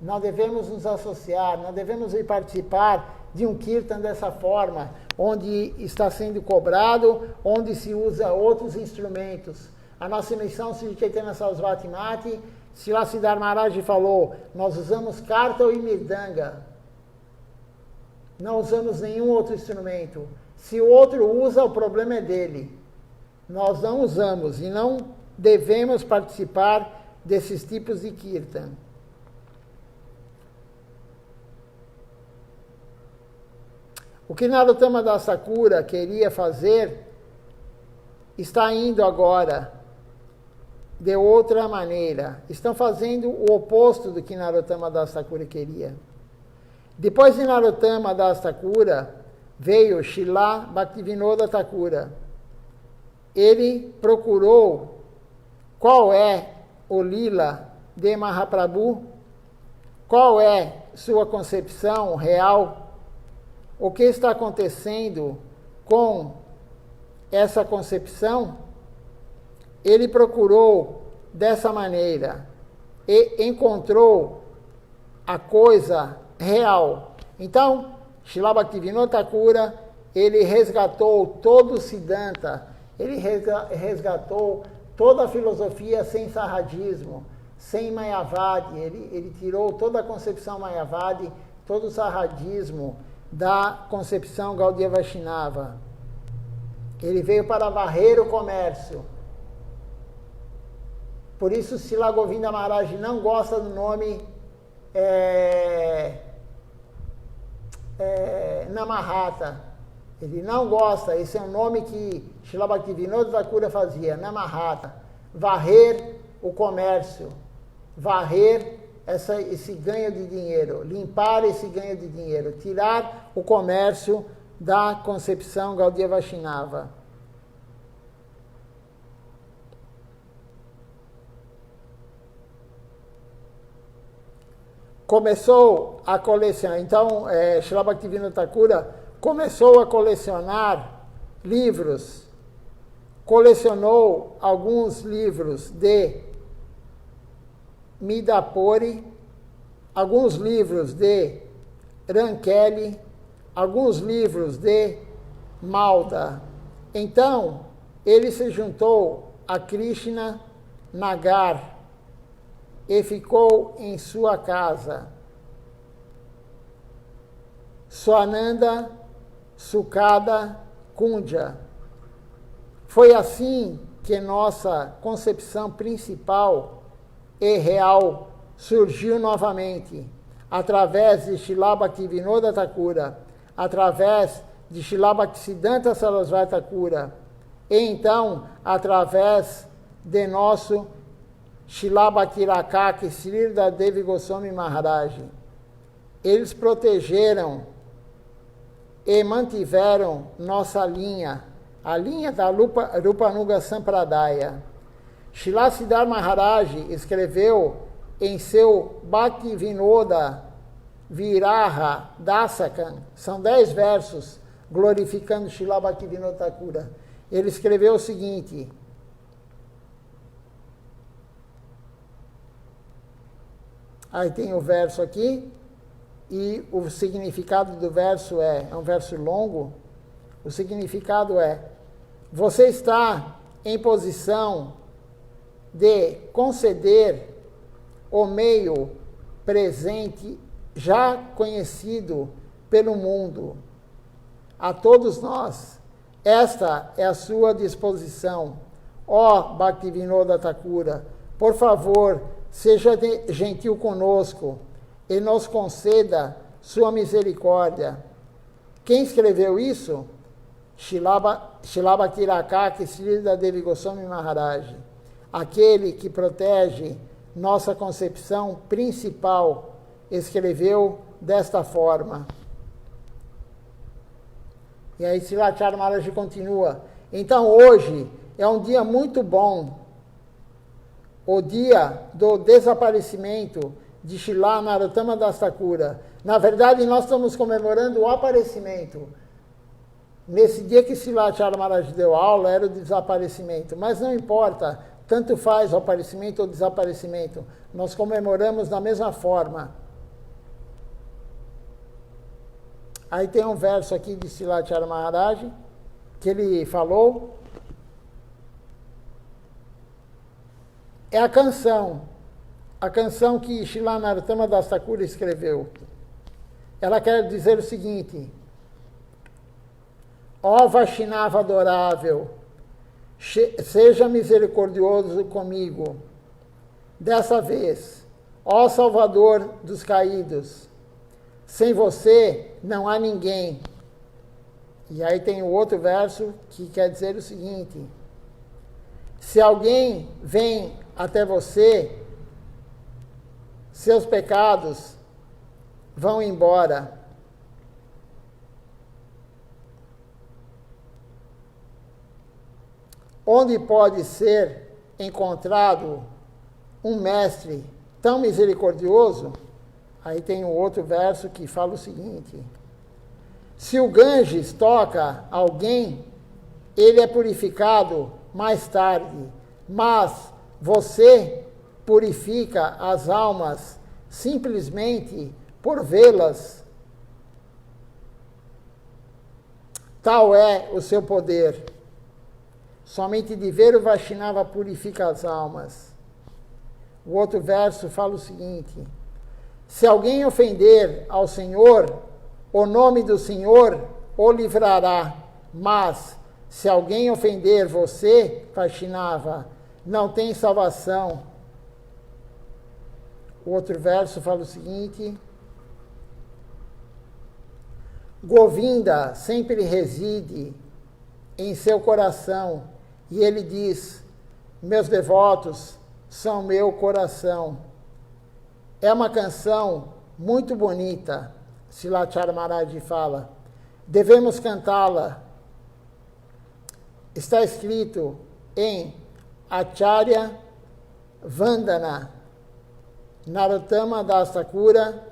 A: Não devemos nos associar, não devemos ir participar de um kirtan dessa forma, onde está sendo cobrado, onde se usa outros instrumentos. A nossa missão, Sri Chaitanya Sarasvati Mati, Srila Siddhar Maharaj falou, nós usamos kartal e mirdanga. Não usamos nenhum outro instrumento. Se o outro usa, o problema é dele. Nós não usamos e não devemos participar desses tipos de kirtan. O que Narottama Das Thakura queria fazer está indo agora de outra maneira. Estão fazendo o oposto do que Narottama Das Thakura queria. Depois de Narottama Das Thakura, veio Srila Bhaktivinoda Thakura. ele procurou qual é o lila de Mahaprabhu, qual é sua concepção real, o que está acontecendo com essa concepção. Ele procurou dessa maneira e encontrou a coisa real. Então, Srila Bhaktivinoda Thakura, ele resgatou todo o Siddhanta, ele resgatou toda a filosofia sem sarradismo, sem Mayavadi, ele tirou toda a concepção Mayavadi, todo o sarradismo da concepção Gaudiya Vaishnava. Ele veio para varrer o comércio. Por isso, Srila Govinda Maharaj não gosta do nome Namahata. Ele não gosta, esse é um nome que Srila Bhaktivinoda Thakura fazia, Namahata. Varrer o comércio, varrer esse ganho de dinheiro, limpar esse ganho de dinheiro, tirar o comércio da concepção Gaudiya Vaishnava. Começou a colecionar, então, Srila Bhaktivinoda Thakura começou a colecionar livros, colecionou alguns livros de Midapuri, alguns livros de Rankeli, alguns livros de Malda. Então, ele se juntou a Krishna Nagar e ficou em sua casa. Swananda Sukada Kundja. Foi assim que nossa concepção principal e real surgiu novamente, através de Srila Bhaktivinoda Thakura, através de Srila Bhaktisiddhanta Sarasvati Thakura, e então através de nosso Srila Bhaktirakaka e Srila Devi Goswami Maharaj. Eles protegeram e mantiveram nossa linha, a linha da Rupanuga Sampradaya. Srila Siddhar Maharaj escreveu em seu Bhaktivinoda Viraha Dasakam, são 10 versos, glorificando Srila Bhaktivinoda Thakura. Ele escreveu o seguinte: aí tem o verso aqui, e o significado do verso é um verso longo. O significado é: você está em posição de conceder o meio presente já conhecido pelo mundo a todos nós. Esta é a sua disposição. Ó Bhaktivinoda Thakura, por favor, seja gentil conosco e nos conceda sua misericórdia. Quem escreveu isso? Srila Bhaktirakaka e Srila Devi Goswami Maharaj, aquele que protege nossa concepção principal, escreveu desta forma. E aí Srila Acharya Maharaj continua: então hoje é um dia muito bom, o dia do desaparecimento de Srila Narottama Das Thakura. Na verdade, nós estamos comemorando o aparecimento. Nesse dia que Srila Acharya Maharaj deu aula, era o desaparecimento. Mas não importa, tanto faz o aparecimento ou o desaparecimento. Nós comemoramos da mesma forma. Aí tem um verso aqui de Srila Acharya Maharaj, que ele falou. É a canção que Srila Narottama Das Thakura escreveu. Ela quer dizer o seguinte: ó Vaishnava adorável, seja misericordioso comigo. Dessa vez, ó Salvador dos caídos, sem você não há ninguém. E aí tem o outro verso que quer dizer o seguinte: se alguém vem até você, seus pecados vão embora. onde pode ser encontrado um mestre tão misericordioso? Aí tem um outro verso que fala o seguinte: se o Ganges toca alguém, ele é purificado mais tarde, mas você purifica as almas simplesmente por vê-las. Tal é o seu poder. Somente de ver o Vaishnava purifica as almas. O outro verso fala o seguinte: se alguém ofender ao Senhor, o nome do Senhor o livrará, mas se alguém ofender você, Vaishnava, não tem salvação. O outro verso fala o seguinte: Govinda sempre reside em seu coração, e ele diz: meus devotos são meu coração. É uma canção muito bonita, Silachara Maharaj fala. Devemos cantá-la. Está escrito em Acharya Vandana. Narottama Das Thakura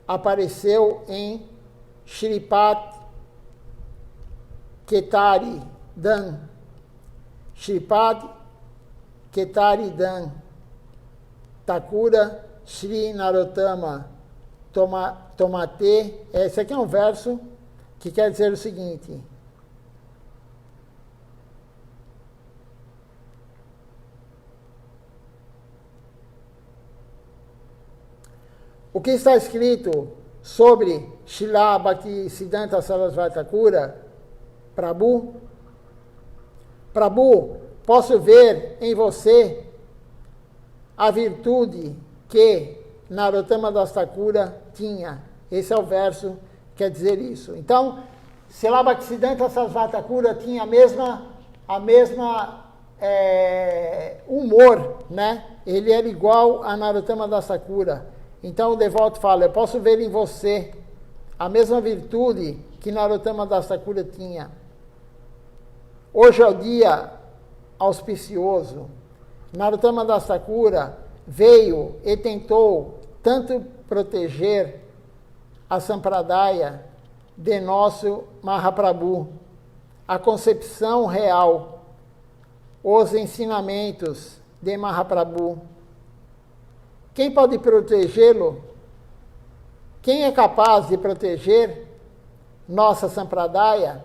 A: apareceu em Shripat Ketari Dan. Shripat Ketari Dan. Thakura Shri Narottama Tomate. Esse aqui é um verso que quer dizer o seguinte: o que está escrito sobre Srila Bhaktisiddhanta Sarasvati Thakura, Prabhu? Prabhu, posso ver em você a virtude que Narottama Das Thakura tinha. Esse é o verso que quer dizer isso. Então, Srila Bhaktisiddhanta Sarasvati Thakura tinha a mesma humor, né? Ele era igual a Narottama Das Thakura. Então o devoto fala: eu posso ver em você a mesma virtude que Narottama Das Thakura tinha. Hoje é o dia auspicioso. Narottama Das Thakura veio e tentou tanto proteger a Sampradaya de nosso Mahaprabhu, a concepção real, os ensinamentos de Mahaprabhu. Quem pode protegê-lo? Quem é capaz de proteger nossa Sampradaya?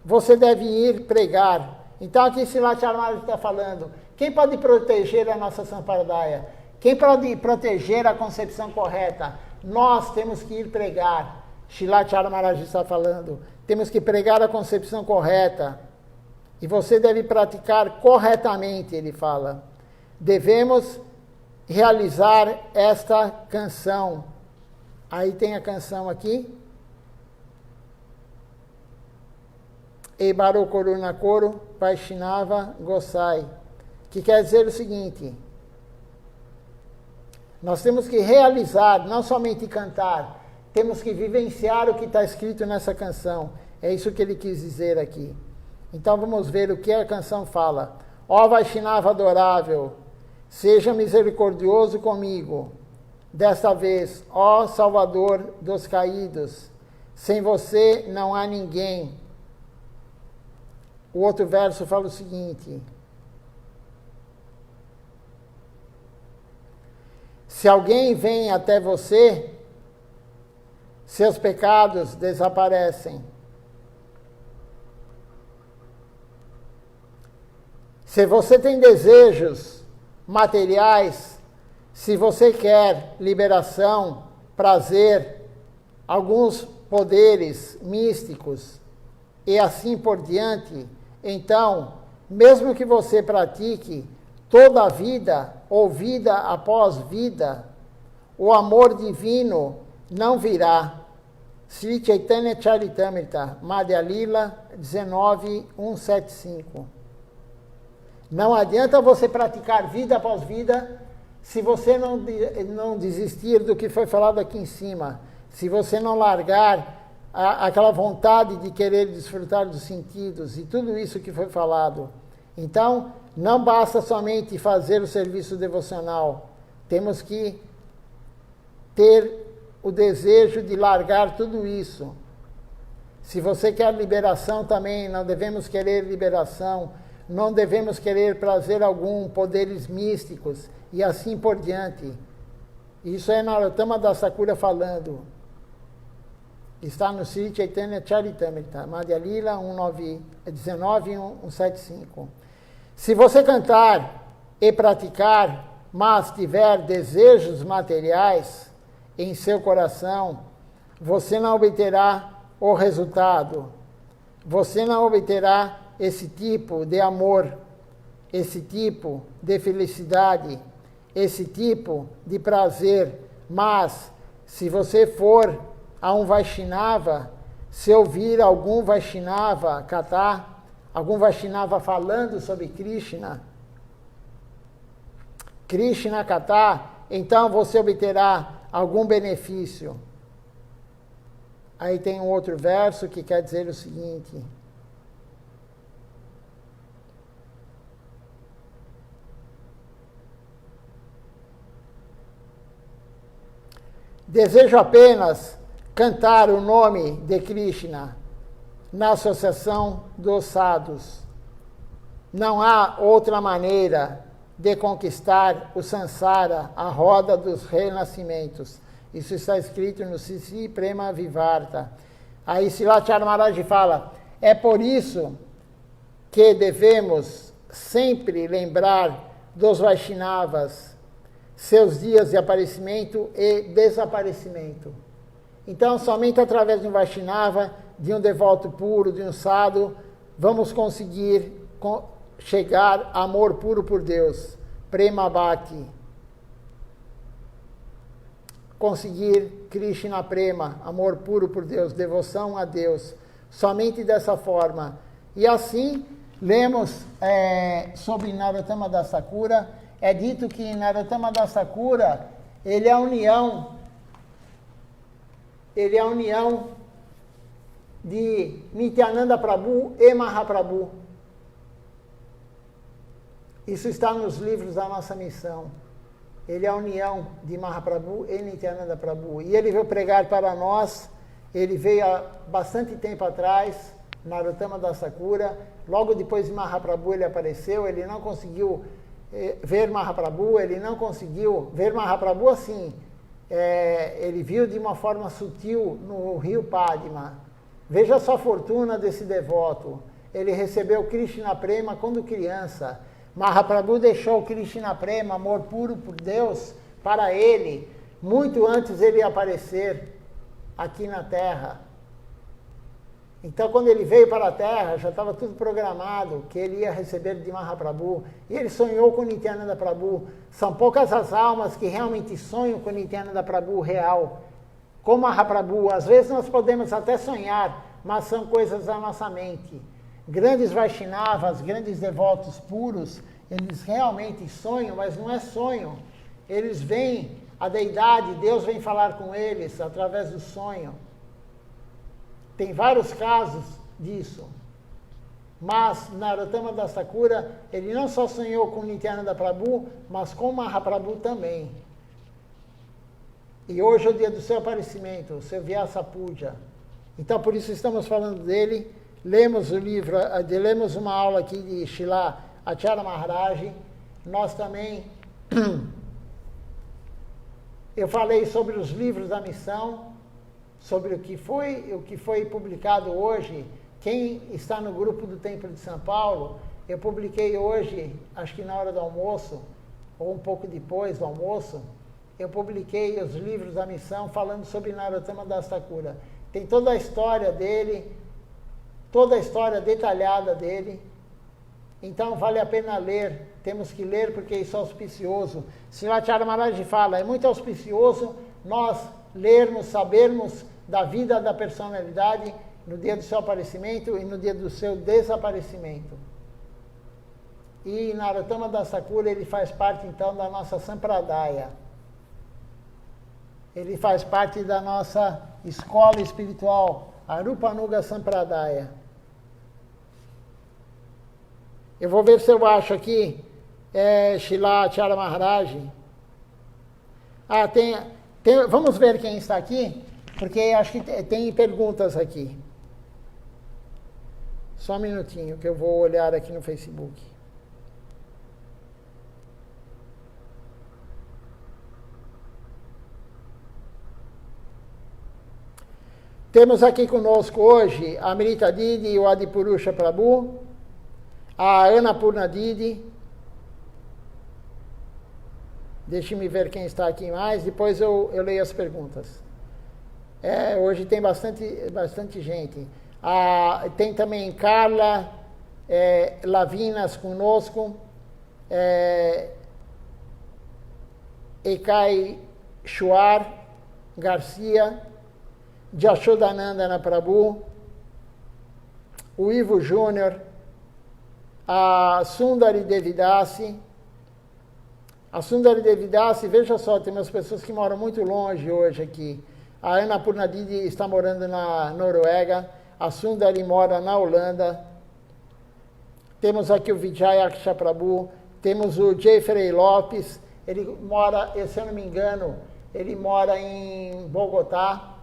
A: Você deve ir pregar. Então aqui Silachara Maharaj está falando: quem pode proteger a nossa Sampradaya? Quem pode proteger a concepção correta? Nós temos que ir pregar. Silachara Maharaj está falando: temos que pregar a concepção correta. E você deve praticar corretamente, ele fala. Devemos realizar esta canção. Aí tem a canção aqui. Ebaro Koruna Koro Vaishnava Gosai, que quer dizer o seguinte: nós temos que realizar, não somente cantar, temos que vivenciar o que está escrito nessa canção. É isso que ele quis dizer aqui. Então vamos ver o que a canção fala. Ó Vaishnava adorável, seja misericordioso comigo. Desta vez, ó Salvador dos caídos, sem você não há ninguém. O outro verso fala o seguinte: se alguém vem até você, seus pecados desaparecem. Se você tem desejos materiais, se você quer liberação, prazer, alguns poderes místicos e assim por diante, então, mesmo que você pratique toda a vida ou vida após vida, o amor divino não virá. Sri Chaitanya Charitamrita, Madhya Lila 19.175. Não adianta você praticar vida após vida se você não desistir do que foi falado aqui em cima, se você não largar aquela vontade de querer desfrutar dos sentidos e tudo isso que foi falado. Então, não basta somente fazer o serviço devocional. Temos que ter o desejo de largar tudo isso. Se você quer liberação também, não devemos querer liberação, não devemos querer prazer algum, poderes místicos e assim por diante. Isso é Narottama Das Thakura falando. Está no Sri Chaitanya Charitamrita, Madhya Lila 19.175. Se você cantar e praticar, mas tiver desejos materiais em seu coração, você não obterá o resultado. Você não obterá esse tipo de amor, esse tipo de felicidade, esse tipo de prazer. Mas, se você for a um Vaishnava, se ouvir algum Vaishnava Katha, algum Vaishnava falando sobre Krishna Katha, então você obterá algum benefício. Aí tem um outro verso que quer dizer o seguinte: desejo apenas cantar o nome de Krishna na associação dos sadhus. Não há outra maneira de conquistar o samsara, a roda dos renascimentos. Isso está escrito no Sisi Prema Vivarta. Aí Silachara Maharaj fala, é por isso que devemos sempre lembrar dos Vaishnavas, seus dias de aparecimento e desaparecimento. Então, somente através de um Vaishnava, de um devoto puro, de um sadhu, vamos conseguir chegar a amor puro por Deus, Prema Bhakti. Conseguir Krishna Prema, amor puro por Deus, devoção a Deus, somente dessa forma. E assim, lemos sobre Narottama Das Thakura, é dito que Narottama Das Thakura, ele é a união de Nityananda Prabhu e Mahaprabhu. Isso está nos livros da nossa missão. Ele é a união de Mahaprabhu e Nityananda Prabhu. E ele veio pregar para nós, ele veio há bastante tempo atrás, Narottama Das Thakura. Logo depois de Mahaprabhu ele apareceu, ele não conseguiu ver Mahaprabhu, ele não conseguiu ver Mahaprabhu assim. Ele viu de uma forma sutil no rio Padma. Veja só a fortuna desse devoto. Ele recebeu Krishna Prema quando criança. Mahaprabhu deixou Krishna Prema, amor puro por Deus, para ele, muito antes ele aparecer aqui na Terra. Então, quando ele veio para a Terra, já estava tudo programado, que ele ia receber de Mahaprabhu. E ele sonhou com Nityananda Prabhu. São poucas as almas que realmente sonham com Nityananda Prabhu real. Com Mahaprabhu, às vezes nós podemos até sonhar, mas são coisas da nossa mente. Grandes Vaishnavas, grandes devotos puros, eles realmente sonham, mas não é sonho. Eles veem a deidade, Deus vem falar com eles através do sonho. Tem vários casos disso. Mas Narottama Das Thakura, ele não só sonhou com Nityananda Prabhu, mas com Mahaprabhu também. E hoje é o dia do seu aparecimento, o seu Vyasa Puja. Então, por isso estamos falando dele. Lemos o livro, lemos uma aula aqui de Srila Acharya Maharaj. Nós também, eu falei sobre os livros da missão, sobre o que foi publicado hoje. Quem está no grupo do Templo de São Paulo, eu publiquei hoje, acho que na hora do almoço, ou um pouco depois do almoço, eu publiquei os livros da missão falando sobre Narottama Das Thakura. Tem toda a história dele, toda a história detalhada dele. Então vale a pena ler, temos que ler porque isso é auspicioso. Silachara Maharaj fala, é muito auspicioso nós lermos, sabermos da vida da personalidade no dia do seu aparecimento e no dia do seu desaparecimento. E Narottama Das Thakura, ele faz parte então da nossa Sampradaya. Ele faz parte da nossa escola espiritual, Arupanuga Sampradaya. Eu vou ver se eu acho aqui. Srila Acharya Maharaj. Vamos ver quem está aqui, porque acho que tem perguntas aqui. Só um minutinho que eu vou olhar aqui no Facebook. Temos aqui conosco hoje a Amrita Didi e o Adipurusha Prabhu, a Annapurna Didi. Deixe-me ver quem está aqui mais, depois eu leio as perguntas. Hoje tem bastante gente. Tem também Carla Lavinas conosco, Ekai Shuar Garcia, Jashodanandana Prabhu, o Ivo Júnior, a Sundari Devidasi. A Sundari Devidasi, veja só, tem umas pessoas que moram muito longe hoje aqui. A Annapurna Didi está morando na Noruega, a Sundari mora na Holanda. Temos aqui o Vijay Aksha Prabhu, temos o Jeffrey Lopes, ele mora, se eu não me engano, ele mora em Bogotá.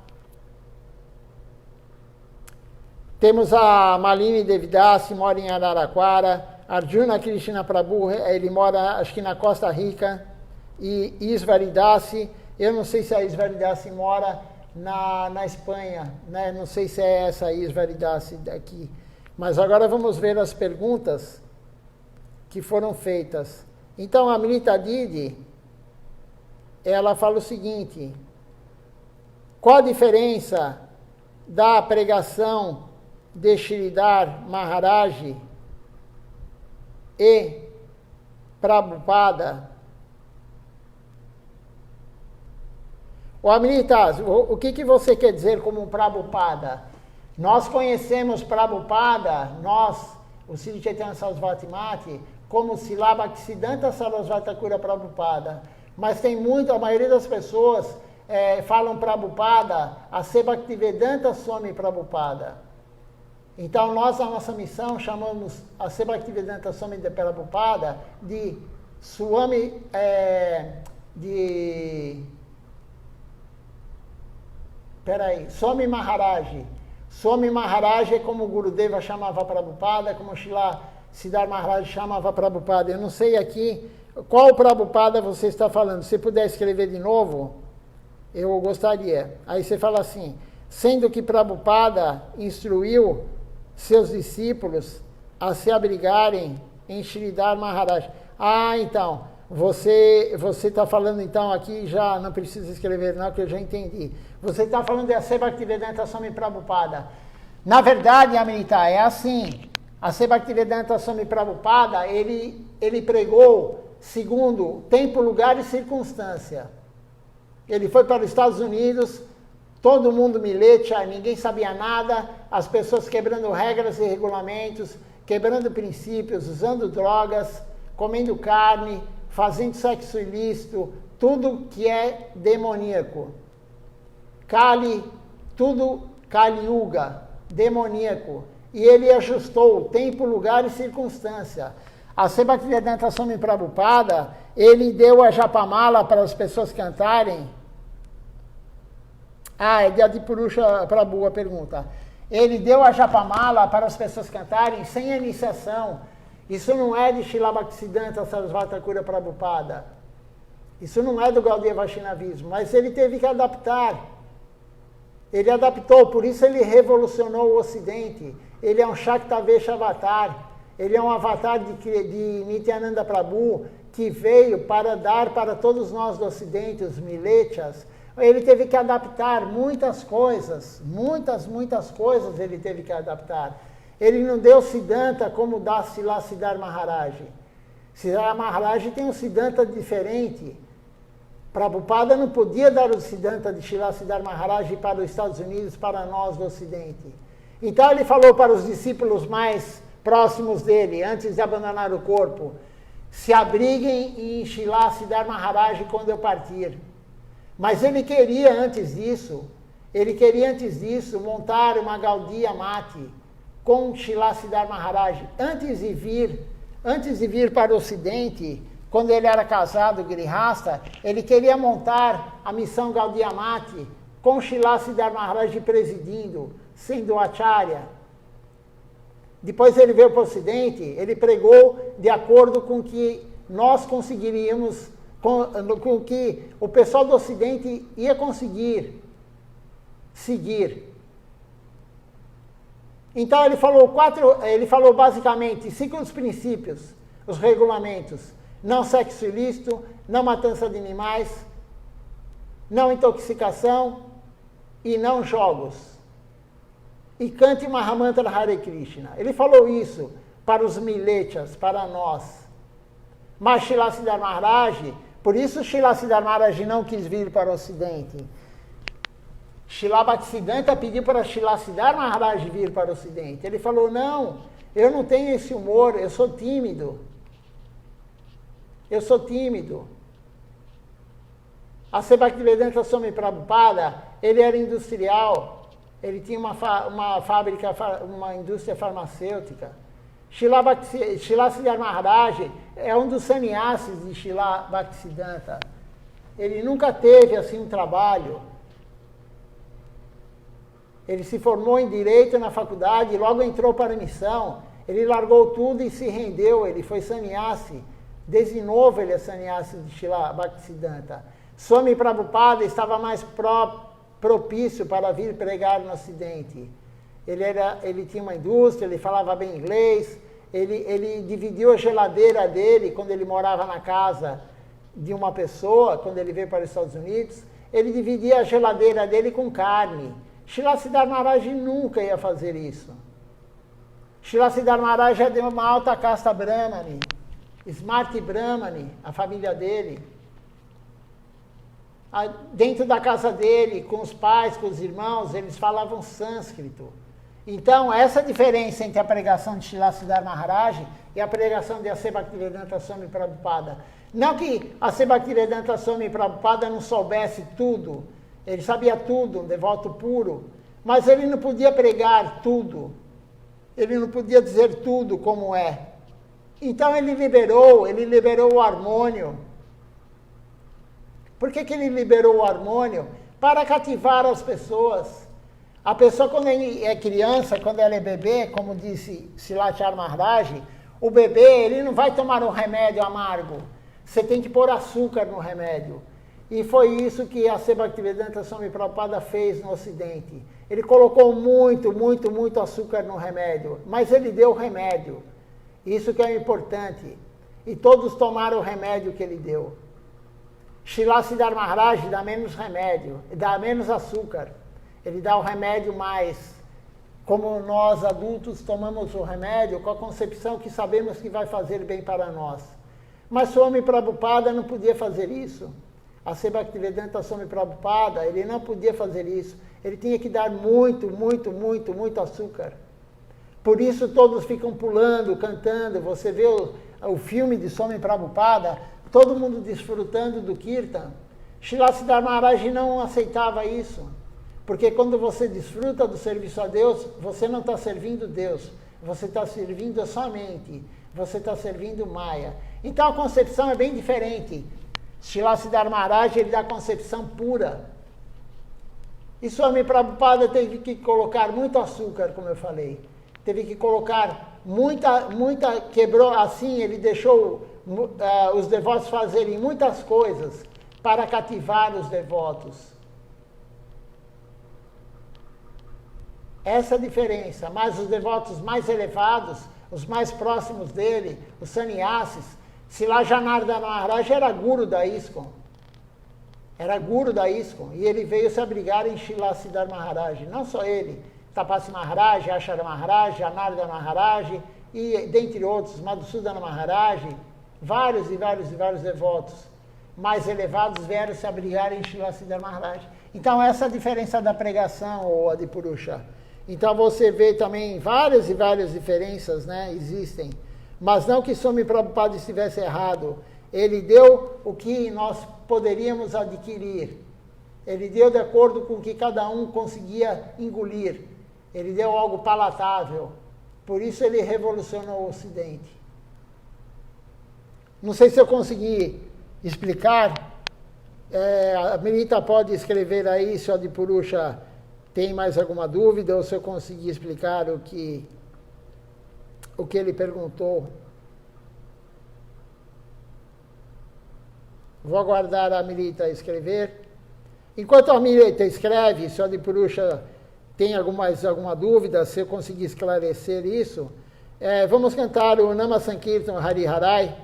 A: Temos a Malini Devidasi, mora em Araraquara. Arjuna Krishna Prabhu, ele mora, acho que na Costa Rica. E Isvaridasi, eu não sei se a Isvaridasi mora na Espanha, né? Não sei se é essa Isvaridasi daqui. Mas agora vamos ver as perguntas que foram feitas. Então, a Amrita Didi, ela fala o seguinte: qual a diferença da pregação de Sridhar Maharaj e Prabhupada? O Amrita, o que você quer dizer como Prabhupada? Nós conhecemos Prabhupada, o Sri Chaitanya Sarasvati Mati, como Srila Bhaktisiddhanta Sarasvati Thakura Prabhupada. Mas a maioria das pessoas falam Prabhupada, a Bhaktivedanta Swami Prabhupada. Então, a nossa missão, chamamos a Bhaktivedanta Swami de Prabhupada de Swami, Swami Maharaj. Swami Maharaj é como o Gurudeva chamava Prabhupada, como Srila Siddhar Maharaj chamava Prabhupada. Eu não sei aqui qual Prabhupada você está falando. Se puder escrever de novo, eu gostaria. Aí você fala assim: sendo que Prabhupada instruiu seus discípulos a se abrigarem em Sridhar Maharaj. Então, você está falando então aqui, já não precisa escrever não, que eu já entendi. Você está falando de a Bhaktivedanta Swami Prabhupada. Na verdade, Amrita, é assim. A Bhaktivedanta Swami Prabhupada, ele pregou segundo tempo, lugar e circunstância. Ele foi para os Estados Unidos, todo mundo milecha, ninguém sabia nada, as pessoas quebrando regras e regulamentos, quebrando princípios, usando drogas, comendo carne, fazendo sexo ilícito, tudo que é demoníaco. Tudo Kali Yuga, demoníaco. E ele ajustou tempo, lugar e circunstância. A Bhaktivedanta Swami Prabhupada, ele deu a Japamala para as pessoas cantarem. É de Adipurusha Prabhu a pergunta. Ele deu a Japamala para as pessoas cantarem sem iniciação. Isso não é de Srila Bhaktisiddhanta Sarasvati Thakura Prabhupada. Isso não é do Gaudiya Vaishnavismo, mas ele teve que adaptar. Ele adaptou, por isso ele revolucionou o Ocidente. Ele é um Shaktavesha Avatar. Ele é um avatar de Nityananda Prabhu, que veio para dar para todos nós do Ocidente, os milechas. Ele teve que adaptar muitas coisas, muitas coisas ele teve que adaptar. Ele não deu Siddhanta como dá Srila Siddhar Maharaj. Siddhar Maharaj tem um Siddhanta diferente. Prabhupada não podia dar o Siddhanta de Srila Siddhar Maharaj para os Estados Unidos, para nós do Ocidente. Então ele falou para os discípulos mais próximos dele, antes de abandonar o corpo: se abriguem em Srila Siddhar Maharaj quando eu partir. Mas ele queria antes disso montar uma Gaudiya Mati com Srila Siddhar Maharaj. Antes de vir antes de vir para o Ocidente, quando ele era casado, Grihasta, ele queria montar a missão Gaudiya Mata com Srila Siddhartha Maharaj presidindo, sendo Acharya. Depois ele veio para o Ocidente, ele pregou de acordo com o que nós conseguiríamos, com o que o pessoal do Ocidente ia conseguir seguir. Então ele falou basicamente 5 dos princípios, os regulamentos: não sexo ilícito, não matança de animais, não intoxicação e não jogos. E cante Mahamantra Hare Krishna. Ele falou isso para os milechas, para nós. Mas Srila Siddhartha Maharaj, por isso Srila Siddhartha Maharaj não quis vir para o Ocidente. Srila Bhaktisiddhanta pediu para Srila Siddhartha Maharaj vir para o Ocidente. Ele falou, não, eu não tenho esse humor, eu sou tímido. Eu sou tímido. A Bhaktivedanta Swami Prabhupada, ele era industrial. Ele tinha uma fábrica, uma indústria farmacêutica. Srila Siddhartha Maharaj é um dos sannyasis de Srila Bhaktisiddhanta. Ele nunca teve assim um trabalho. Ele se formou em Direito na faculdade e logo entrou para a missão. Ele largou tudo e se rendeu, ele foi sannyasi. Desde novo ele é sannyasi de Srila Bhaktisiddhanta. Swami Prabhupada estava mais propício para vir pregar no Ocidente. Ele tinha uma indústria, ele falava bem inglês, ele dividiu a geladeira dele quando ele morava na casa de uma pessoa, quando ele veio para os Estados Unidos, ele dividia a geladeira dele com carne. Srila Siddhartha Maharaj nunca ia fazer isso. Srila Siddhartha Maharaj é de uma alta casta Brahmani, Smarti Brahmani, a família dele. Dentro da casa dele, com os pais, com os irmãos, eles falavam sânscrito. Então, essa diferença entre a pregação de Srila Siddhartha Maharaj e a pregação de A.C. Bhaktivedanta Swami Prabhupada. Não que A.C. Bhaktivedanta Swami Prabhupada não soubesse tudo, ele sabia tudo, um devoto puro, mas ele não podia pregar tudo, ele não podia dizer tudo como é. Então ele liberou o harmônio. Por que ele liberou o harmônio? Para cativar as pessoas. A pessoa, quando é criança, quando ela é bebê, como disse Silachar Maharaj, o bebê ele não vai tomar um remédio amargo. Você tem que pôr açúcar no remédio. E foi isso que a A.C. Bhaktivedanta Swami Prabhupada fez no Ocidente. Ele colocou muito açúcar no remédio, mas ele deu o remédio. Isso que é importante. E todos tomaram o remédio que ele deu. Srila Siddhartha Maharaj dá menos remédio, dá menos açúcar. Ele dá o remédio mais. Como nós adultos tomamos o remédio com a concepção que sabemos que vai fazer bem para nós. Mas Swami Prabhupada não podia fazer isso. A.C. Bhaktivedanta Swami Prabhupada, ele não podia fazer isso. Ele tinha que dar muito açúcar. Por isso todos ficam pulando, cantando. Você vê o filme de Swami Prabhupada, todo mundo desfrutando do Kirtan. Srila Siddhartha Maharaj não aceitava isso. Porque quando você desfruta do serviço a Deus, você não está servindo Deus. Você está servindo a sua mente. Você está servindo Maya. Então a concepção é bem diferente. Srila Siddhartha Maharaj, ele dá a concepção pura. E Swami Prabhupada teve que colocar muito açúcar, como eu falei. Teve que colocar quebrou assim, ele deixou os devotos fazerem muitas coisas para cativar os devotos. Essa é a diferença. Mas os devotos mais elevados, os mais próximos dele, os sannyasis, Srila Janardana Maharaj era guru da ISKCON. Era guru da ISKCON. E ele veio se abrigar em Srila Siddhartha Maharaj. Não só ele. Tapasi Maharaj, Ashara Maharaj, Janardana Maharaj, e dentre outros, Madhusudana Maharaj, vários devotos mais elevados vieram se abrigar em Srila Siddhartha Maharaj. Então essa é a diferença da pregação, ou Adipurusha. Então você vê também várias diferenças, né, existem. Mas não que Swami Prabhupada estivesse errado. Ele deu o que nós poderíamos adquirir. Ele deu de acordo com o que cada um conseguia engolir. Ele deu algo palatável. Por isso ele revolucionou o Ocidente. Não sei se eu consegui explicar. A Melita pode escrever aí se o Adipurusha tem mais alguma dúvida ou se eu consegui explicar o que ele perguntou. Vou aguardar a Melita escrever. Enquanto a Melita escreve, se o Adipurusha tem alguma dúvida, se eu conseguir esclarecer isso, vamos cantar o Nama Sankirtan Hari Harai,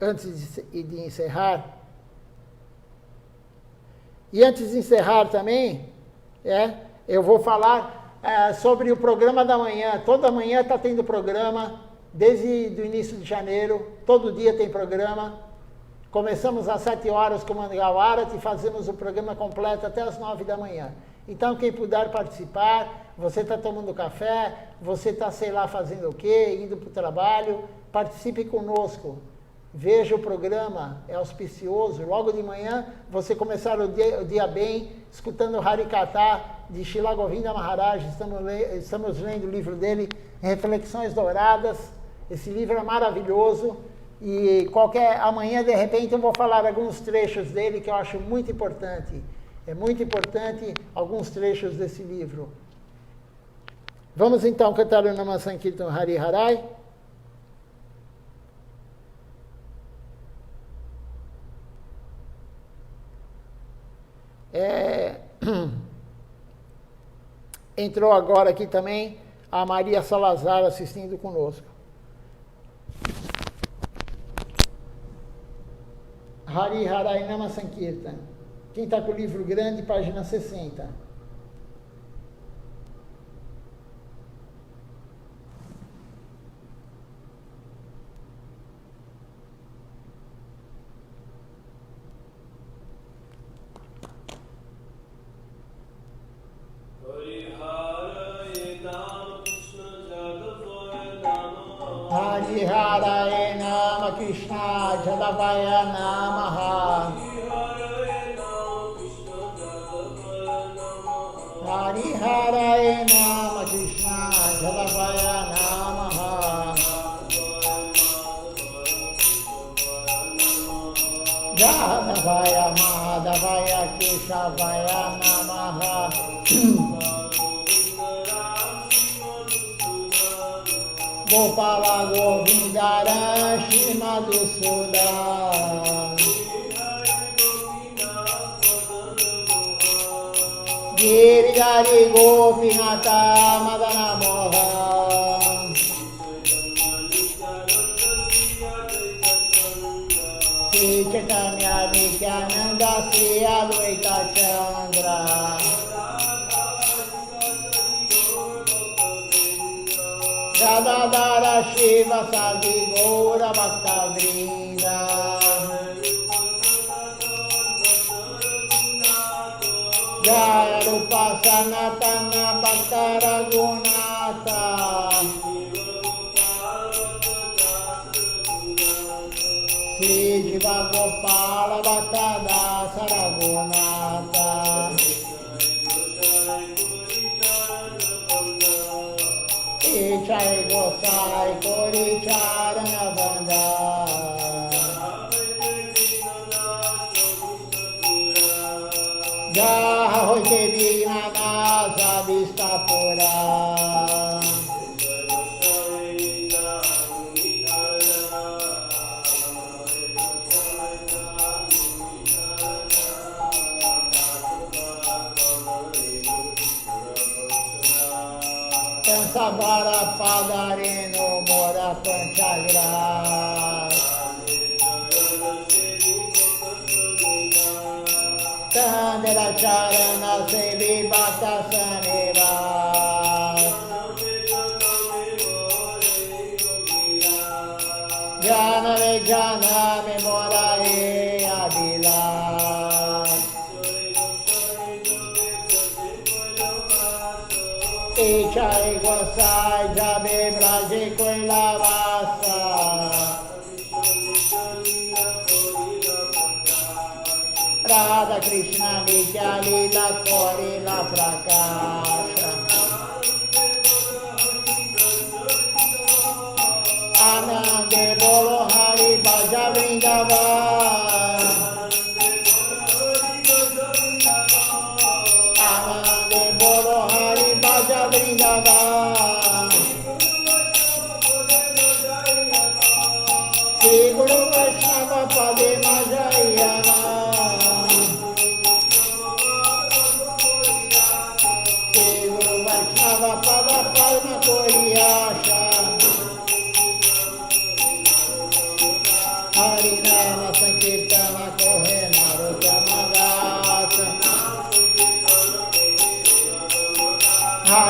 A: antes de encerrar. E antes de encerrar também, eu vou falar sobre o programa da manhã. Toda manhã está tendo programa, desde o início de janeiro, todo dia tem programa. Começamos às 7 horas com o Mangal Arati e fazemos o programa completo até às 9 da manhã. Então, quem puder participar, você está tomando café, você está, sei lá, fazendo o quê, indo para o trabalho, participe conosco. Veja o programa, é auspicioso. Logo de manhã, você começar o dia bem, escutando o Harikata de Srila Govinda Maharaj. Estamos lendo o livro dele, Reflexões Douradas. Esse livro é maravilhoso. E amanhã, de repente, eu vou falar alguns trechos dele que eu acho muito importante. É muito importante alguns trechos desse livro. Vamos então cantar o Nama Sankirtan Hari Harai. Entrou agora aqui também a Maria Salazar assistindo conosco. Hari Harai Nama Sankirtan. Quem está com o livro grande, página 60. Hari Harai Nama Krishna Jadavaya Namaha. Hari Harai Nama Krishna Jadavaya Namaha. Jadavaya Madhavaya Keshavaya Namaha. Gopala Govindara Shimadhusudan. Giridhari Gopinata Madana Mohan. Sri Chaitanya Nityananda Sri Advaita Chandra. Radadara Shiva Sadi Gaura Bhakta Vrinda. Jaya Rupa Sanatana Bhakta Raghunatha. Sri Jiva Gopala Bhakta Dasa Raghunatha. Jai Gosai Kori Charana Banda. Jaha Hoite Vinana Sabista Pura. Sabara Padareno Mora Panchagra. Tandera Charana Sevi Bhakta Saneva. Jana Re Jana Memora E Adila. Chai Gosai Jabe Braje Koila Vasa. Radha Krishna Nitya Lila Korila Prakasha. Anande Bo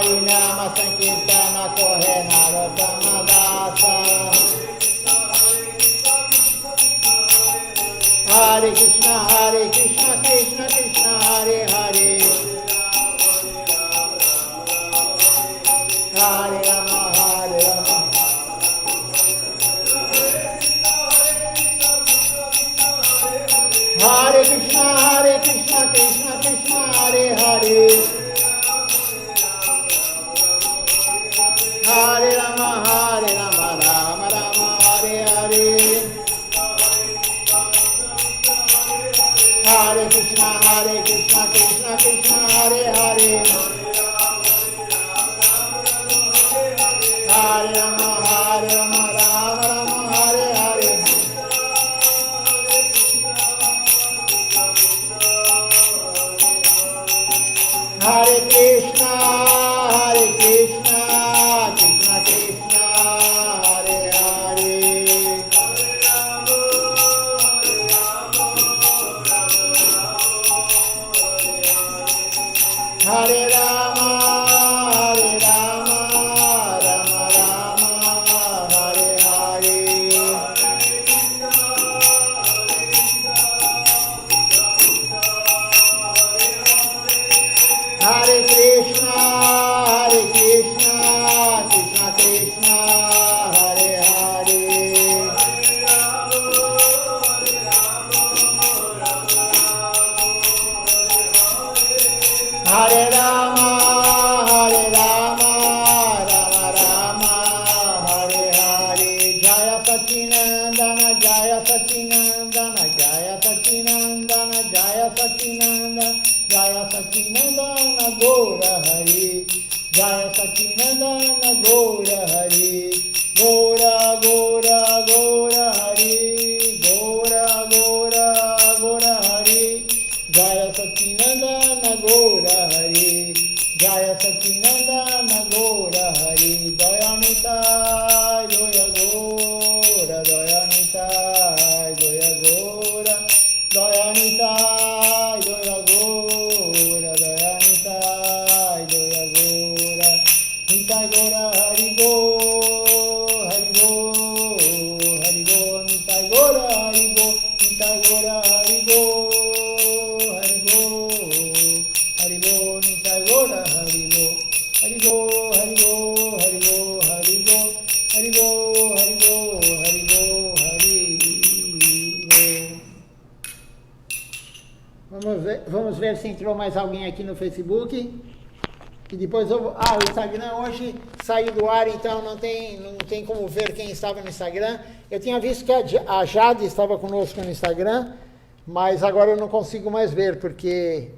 A: Hari Nama Sankirtana Kohe Narottama Dasa. Hare Krishna, Krishna Krishna, Hare Hare. Hare Rama, Hare Rama. Hare Krishna, Krishna Krishna, Hare Hare. Hare Rama, Rama Rama, Hare Hare. Hare Krishna, Krishna Krishna, Hare Hare. Hare Rama, Rama Rama, Hare Hare. Hare Krishna, Krishna Krishna, Hare Hare. Hare Rama, Rama Rama, Hare Hare. Hare Krishna, Krishna Krishna, Hare Hare. Hare Rama, Rama Rama, Hare Hare. Jaya Sacinandana, Jaya Sacinandana, Jaya Sacinandana, Jaya Sacinandana, Jaya Sacinandana, Gaura Hari. Jaya Sacinandana, Gaura Hari. Gaura, Gaura, Gaura Hari. Gaura, Gaura, Gaura Hari. Jaya Sacinandana, Gaura Hari. Jaya Sacinandana, Gaura Hari. Dayanita, Joya Gaura, Dayanita, Joya Gaura, Dayanita, Joya Gaura, Dayanita, Joya Gaura, Nita Gaura, Hari Go, Hari Go, Hari Go, Nita Gaura, Hari Go, Nita Gaura, Hari Go, Hari Go, Hari Go, Nita Gaura, Hari Go, Hari Go, Hari Go, Hari Go, Hari Go, Hari Go, Hari Go, Hari Go, Hari Go. Vamos ver se entrou mais alguém aqui no Facebook. E depois eu vou... o Instagram hoje saiu do ar, então não tem como ver quem estava no Instagram. Eu tinha visto que a Jade estava conosco no Instagram, mas agora eu não consigo mais ver, porque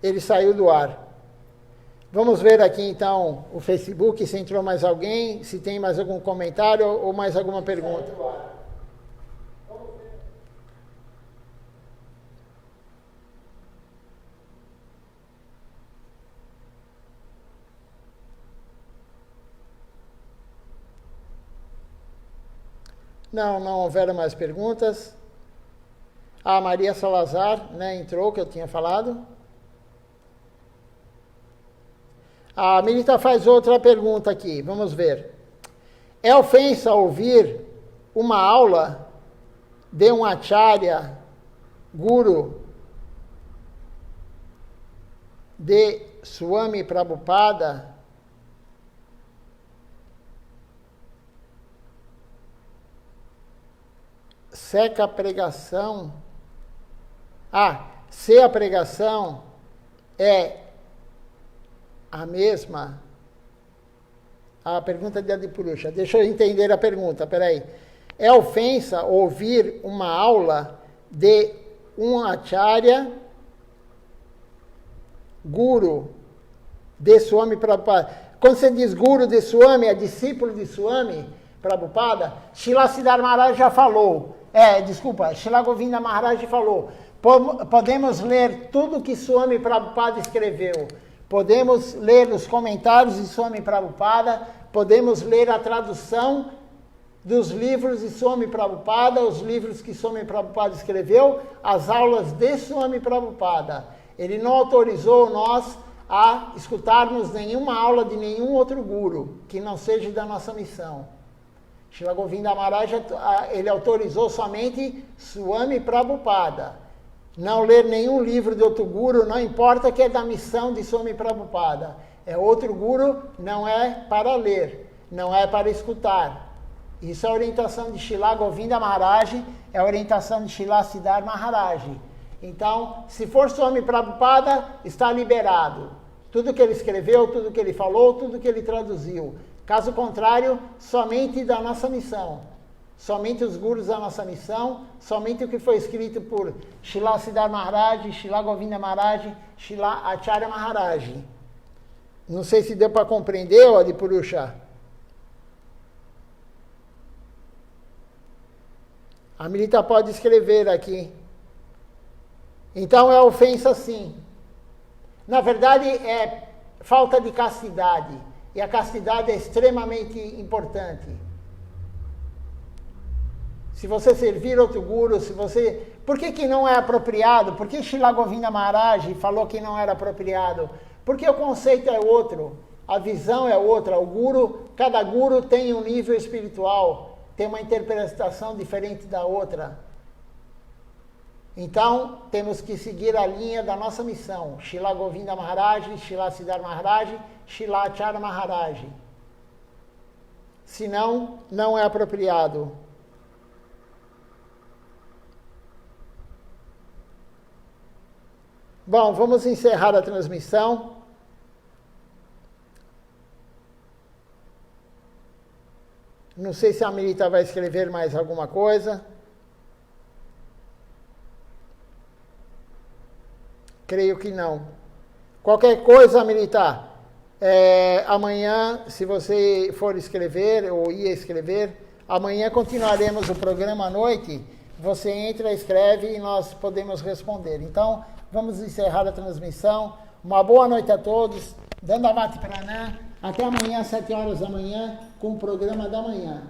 A: ele saiu do ar. Vamos ver aqui então o Facebook, se entrou mais alguém, se tem mais algum comentário ou mais alguma pergunta. Não houveram mais perguntas. A Maria Salazar, entrou, que eu tinha falado. A Milita faz outra pergunta aqui, vamos ver. É ofensa ouvir uma aula de um acharya, guru, de Swami Prabhupada, seca a pregação. Se a pregação é a mesma. A pergunta de Adipurusha. Deixa eu entender a pergunta, peraí. É ofensa ouvir uma aula de um acharya, guru de Swami Prabhupada. Quando você diz guru de Swami, é discípulo de Swami Prabhupada, Srila Siddhar Maharaj já falou. Srila Govinda Maharaj falou. Podemos ler tudo que Swami Prabhupada escreveu. Podemos ler os comentários de Swami Prabhupada, podemos ler a tradução dos livros de Swami Prabhupada, os livros que Swami Prabhupada escreveu, as aulas de Swami Prabhupada. Ele não autorizou nós a escutarmos nenhuma aula de nenhum outro guru, que não seja da nossa missão. Srila Govinda Maharaj, ele autorizou somente Swami Prabhupada. Não ler nenhum livro de outro guru, não importa que é da missão de Swami Prabhupada. É outro guru, não é para ler, não é para escutar. Isso é a orientação de Srila Govinda Maharaj, é a orientação de Srila Siddhar Maharaj. Então, se for Swami Prabhupada, está liberado. Tudo que ele escreveu, tudo que ele falou, tudo que ele traduziu. Caso contrário, somente da nossa missão. Somente os gurus da nossa missão, somente o que foi escrito por Srila Siddhar Maharaj, Srila Govinda Maharaj, Srila Acharya Maharaj. Não sei se deu para compreender, Adipurusha. A Milita pode escrever aqui. Então é ofensa sim. Na verdade é falta de castidade. E a castidade é extremamente importante. Se você servir outro guru, se você... Por que não é apropriado? Por que Srila Govinda Maharaj falou que não era apropriado? Porque o conceito é outro, a visão é outra. O guru, cada guru tem um nível espiritual, tem uma interpretação diferente da outra. Então, temos que seguir a linha da nossa missão. Srila Govinda Maharaj, Srila Siddhar Maharaj, Srila Acharya Maharaj. Senão, não é apropriado. Bom, vamos encerrar a transmissão. Não sei se a Milita vai escrever mais alguma coisa. Creio que não. Qualquer coisa, Milita, amanhã, se você for escrever ou ia escrever, amanhã continuaremos o programa à noite. Você entra, escreve e nós podemos responder. Então, vamos encerrar a transmissão. Uma boa noite a todos. Dandavati Pranam. Até amanhã, às 7 horas da manhã, com o programa da manhã.